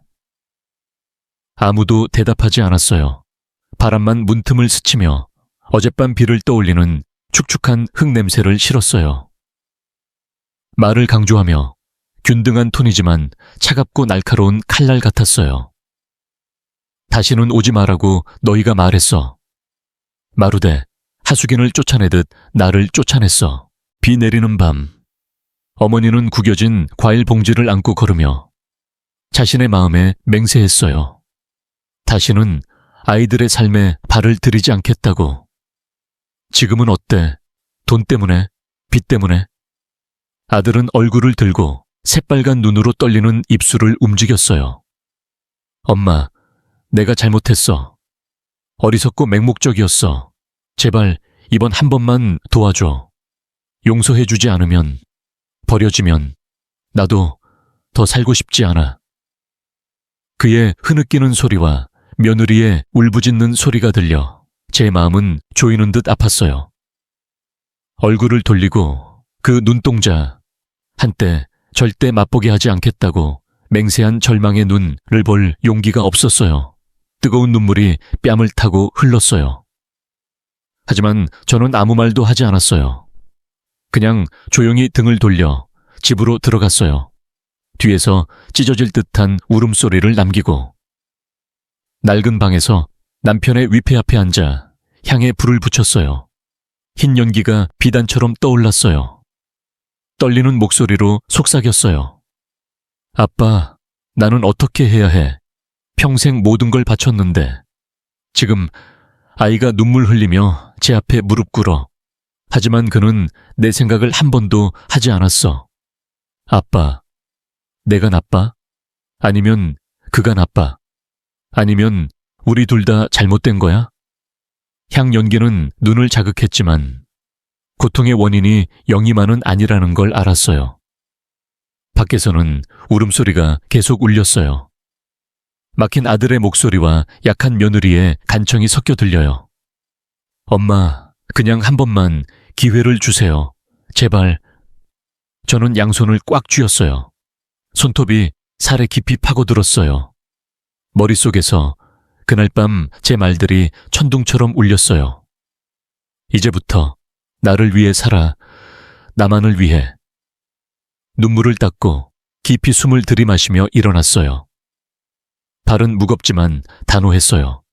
아무도 대답하지 않았어요. 바람만 문틈을 스치며 어젯밤 비를 떠올리는 축축한 흙냄새를 실었어요. 말을 강조하며 균등한 톤이지만 차갑고 날카로운 칼날 같았어요. 다시는 오지 말라고 너희가 말했어. 마루대, 하수긴을 쫓아내듯 나를 쫓아냈어. 비 내리는 밤, 어머니는 구겨진 과일 봉지를 안고 걸으며 자신의 마음에 맹세했어요. 다시는 아이들의 삶에 발을 들이지 않겠다고. 지금은 어때? 돈 때문에? 빚 때문에? 아들은 얼굴을 들고 새빨간 눈으로 떨리는 입술을 움직였어요. 엄마, 내가 잘못했어. 어리석고 맹목적이었어. 제발 이번 한 번만 도와줘. 용서해주지 않으면, 버려지면 나도 더 살고 싶지 않아. 그의 흐느끼는 소리와 며느리의 울부짖는 소리가 들려 제 마음은 조이는 듯 아팠어요. 얼굴을 돌리고 그 눈동자, 한때 절대 맛보게 하지 않겠다고 맹세한 절망의 눈을 볼 용기가 없었어요. 뜨거운 눈물이 뺨을 타고 흘렀어요. 하지만 저는 아무 말도 하지 않았어요. 그냥 조용히 등을 돌려 집으로 들어갔어요. 뒤에서 찢어질 듯한 울음소리를 남기고. 낡은 방에서 남편의 위패 앞에 앉아 향에 불을 붙였어요. 흰 연기가 비단처럼 떠올랐어요. 떨리는 목소리로 속삭였어요. 아빠, 나는 어떻게 해야 해? 평생 모든 걸 바쳤는데. 지금 아이가 눈물 흘리며 제 앞에 무릎 꿇어. 하지만 그는 내 생각을 한 번도 하지 않았어. 아빠, 내가 나빠? 아니면 그가 나빠? 아니면 우리 둘 다 잘못된 거야? 향 연기는 눈을 자극했지만 고통의 원인이 영희만은 아니라는 걸 알았어요. 밖에서는 울음소리가 계속 울렸어요. 막힌 아들의 목소리와 약한 며느리의 간청이 섞여 들려요. 엄마, 그냥 한 번만 기회를 주세요. 제발. 저는 양손을 꽉 쥐었어요. 손톱이 살에 깊이 파고들었어요. 머릿속에서 그날 밤 제 말들이 천둥처럼 울렸어요. 이제부터 나를 위해 살아, 나만을 위해. 눈물을 닦고 깊이 숨을 들이마시며 일어났어요. 발은 무겁지만 단호했어요.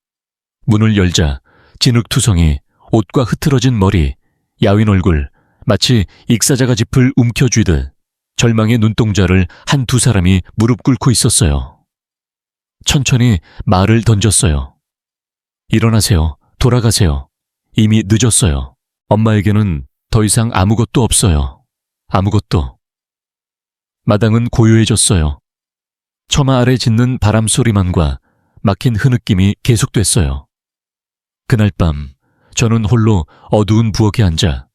문을 열자 진흙투성이, 옷과 흐트러진 머리, 야윈 얼굴, 마치 익사자가 짚을 움켜쥐듯 절망의 눈동자를 한 두 사람이 무릎 꿇고 있었어요. 천천히 말을 던졌어요. 일어나세요. 돌아가세요. 이미 늦었어요. 엄마에게는 더 이상 아무것도 없어요. 아무것도. 마당은 고요해졌어요. 처마 아래 짖는 바람 소리만과 막힌 흐느낌이 계속됐어요. 그날 밤 저는 홀로 어두운 부엌에 앉아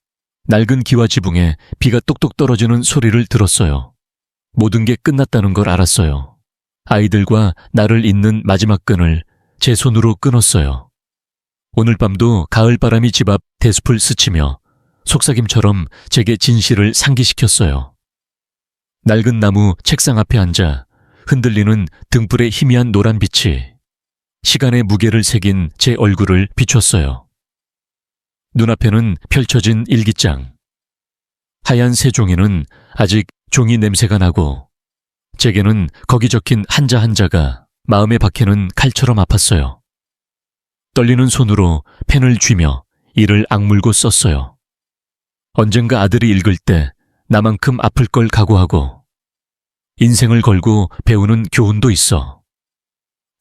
낡은 기와 지붕에 비가 똑똑 떨어지는 소리를 들었어요. 모든 게 끝났다는 걸 알았어요. 아이들과 나를 잇는 마지막 끈을 제 손으로 끊었어요. 오늘 밤도 가을바람이 집 앞 대숲을 스치며 속삭임처럼 제게 진실을 상기시켰어요. 낡은 나무 책상 앞에 앉아 흔들리는 등불의 희미한 노란빛이 시간의 무게를 새긴 제 얼굴을 비췄어요. 눈앞에는 펼쳐진 일기장. 하얀 새 종이는 아직 종이 냄새가 나고 제게는 거기 적힌 한자 한자가 마음에 박히는 칼처럼 아팠어요. 떨리는 손으로 펜을 쥐며 이를 악물고 썼어요. 언젠가 아들이 읽을 때 나만큼 아플 걸 각오하고 인생을 걸고 배우는 교훈도 있어.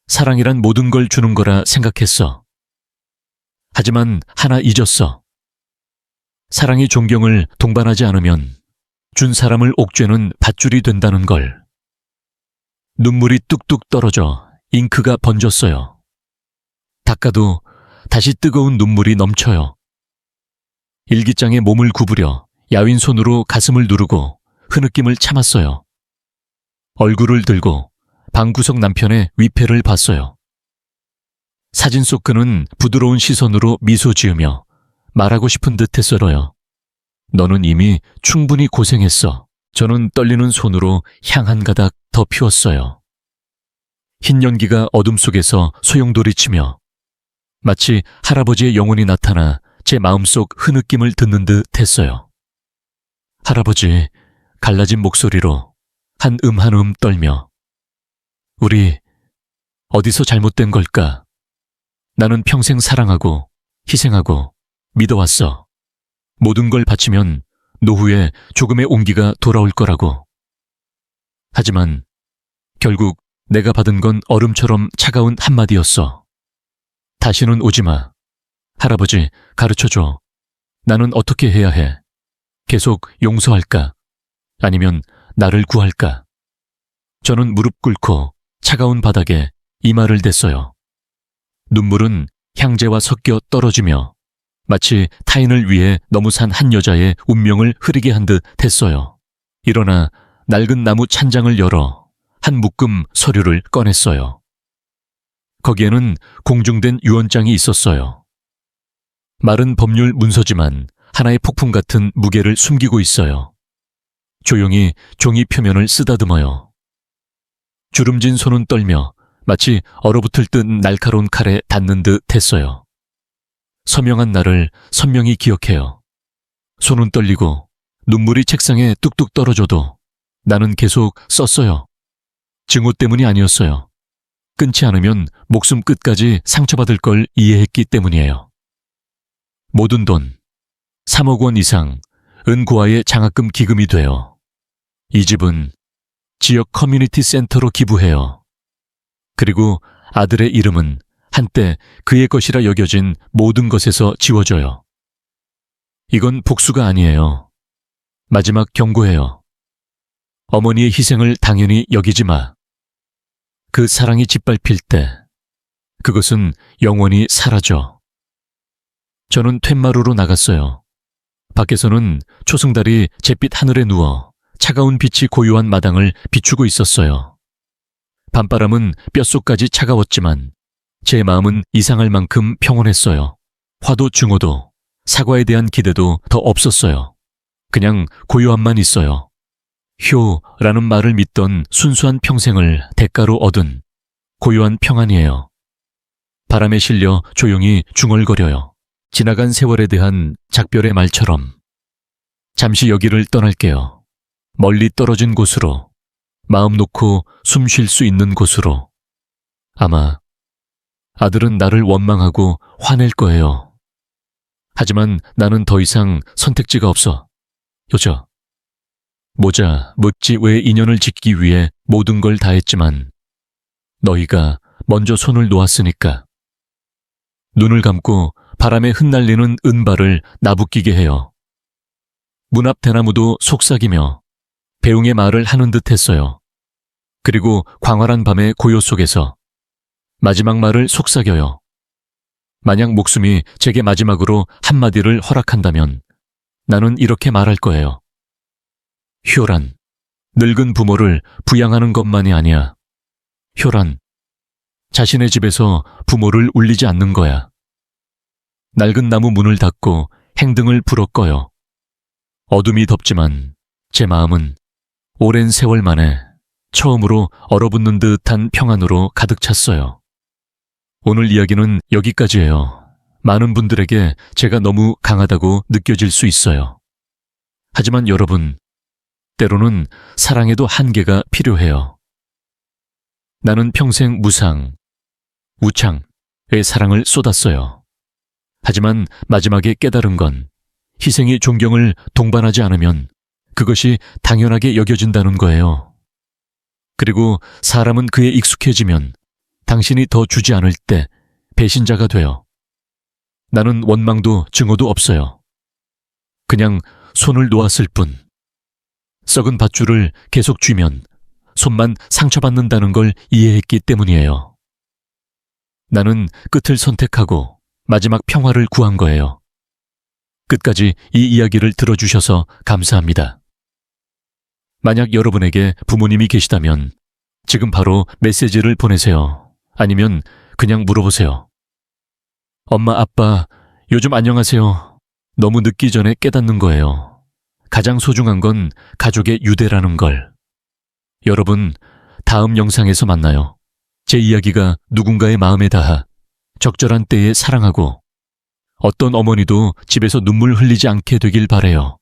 사랑이란 모든 걸 주는 거라 생각했어. 하지만 하나 잊었어. 사랑이 존경을 동반하지 않으면 준 사람을 옥죄는 밧줄이 된다는 걸. 눈물이 뚝뚝 떨어져 잉크가 번졌어요. 닦아도 다시 뜨거운 눈물이 넘쳐요. 일기장에 몸을 구부려 야윈 손으로 가슴을 누르고 흐느낌을 참았어요. 얼굴을 들고 방구석 남편의 위패를 봤어요. 사진 속 그는 부드러운 시선으로 미소 지으며 말하고 싶은 듯 했어요. 너는 이미 충분히 고생했어. 저는 떨리는 손으로 향 한 가닥 더 피웠어요. 흰 연기가 어둠 속에서 소용돌이치며 마치 할아버지의 영혼이 나타나 제 마음속 흐느낌을 듣는 듯 했어요. 할아버지, 갈라진 목소리로 한 음 떨며 우리 어디서 잘못된 걸까? 나는 평생 사랑하고 희생하고 믿어왔어. 모든 걸 바치면 노후에 조금의 온기가 돌아올 거라고. 하지만 결국 내가 받은 건 얼음처럼 차가운 한마디였어. 다시는 오지 마. 할아버지, 가르쳐줘. 나는 어떻게 해야 해? 계속 용서할까? 아니면 나를 구할까? 저는 무릎 꿇고 차가운 바닥에 이마를 댔어요. 눈물은 향재와 섞여 떨어지며 마치 타인을 위해 너무 산 한 여자의 운명을 흐리게 한 듯 했어요. 일어나 낡은 나무 찬장을 열어 한 묶음 서류를 꺼냈어요. 거기에는 공중된 유언장이 있었어요. 마른 법률 문서지만 하나의 폭풍 같은 무게를 숨기고 있어요. 조용히 종이 표면을 쓰다듬어요. 주름진 손은 떨며 마치 얼어붙을 듯 날카로운 칼에 닿는 듯 했어요. 서명한 날을 선명히 기억해요. 손은 떨리고 눈물이 책상에 뚝뚝 떨어져도 나는 계속 썼어요. 증오 때문이 아니었어요. 끊지 않으면 목숨 끝까지 상처받을 걸 이해했기 때문이에요. 모든 돈, 3억 원 이상 은고아의 장학금 기금이 되어 이 집은 지역 커뮤니티 센터로 기부해요. 그리고 아들의 이름은 한때 그의 것이라 여겨진 모든 것에서 지워져요. 이건 복수가 아니에요. 마지막 경고예요. 어머니의 희생을 당연히 여기지 마. 그 사랑이 짓밟힐 때 그것은 영원히 사라져. 저는 툇마루로 나갔어요. 밖에서는 초승달이 잿빛 하늘에 누워 차가운 빛이 고요한 마당을 비추고 있었어요. 밤바람은 뼛속까지 차가웠지만 제 마음은 이상할 만큼 평온했어요. 화도 증오도 사과에 대한 기대도 더 없었어요. 그냥 고요함만 있어요. 효라는 말을 믿던 순수한 평생을 대가로 얻은 고요한 평안이에요. 바람에 실려 조용히 중얼거려요. 지나간 세월에 대한 작별의 말처럼. 잠시 여기를 떠날게요. 멀리 떨어진 곳으로, 마음 놓고 숨 쉴 수 있는 곳으로. 아마 아들은 나를 원망하고 화낼 거예요. 하지만 나는 더 이상 선택지가 없어. 여자. 모자, 묻지 외의 인연을 짓기 위해 모든 걸 다했지만 너희가 먼저 손을 놓았으니까. 눈을 감고 바람에 흩날리는 은발을 나부끼게 해요. 문 앞 대나무도 속삭이며 배웅의 말을 하는 듯 했어요. 그리고 광활한 밤의 고요 속에서 마지막 말을 속삭여요. 만약 목숨이 제게 마지막으로 한마디를 허락한다면 나는 이렇게 말할 거예요. 효란, 늙은 부모를 부양하는 것만이 아니야. 효란, 자신의 집에서 부모를 울리지 않는 거야. 낡은 나무 문을 닫고 행등을 불어 꺼요. 어둠이 덥지만 제 마음은 오랜 세월 만에 처음으로 얼어붙는 듯한 평안으로 가득 찼어요. 오늘 이야기는 여기까지예요. 많은 분들에게 제가 너무 강하다고 느껴질 수 있어요. 하지만 여러분, 때로는 사랑에도 한계가 필요해요. 나는 평생 무상, 우창의 사랑을 쏟았어요. 하지만 마지막에 깨달은 건 희생이 존경을 동반하지 않으면 그것이 당연하게 여겨진다는 거예요. 그리고 사람은 그에 익숙해지면 당신이 더 주지 않을 때 배신자가 돼요. 나는 원망도 증오도 없어요. 그냥 손을 놓았을 뿐. 썩은 밧줄을 계속 쥐면 손만 상처받는다는 걸 이해했기 때문이에요. 나는 끝을 선택하고 마지막 평화를 구한 거예요. 끝까지 이 이야기를 들어주셔서 감사합니다. 만약 여러분에게 부모님이 계시다면 지금 바로 메시지를 보내세요. 아니면 그냥 물어보세요. 엄마, 아빠, 요즘 안녕하세요. 너무 늦기 전에 깨닫는 거예요. 가장 소중한 건 가족의 유대라는 걸. 여러분, 다음 영상에서 만나요. 제 이야기가 누군가의 마음에 닿아 적절한 때에 사랑하고 어떤 어머니도 집에서 눈물 흘리지 않게 되길 바라요.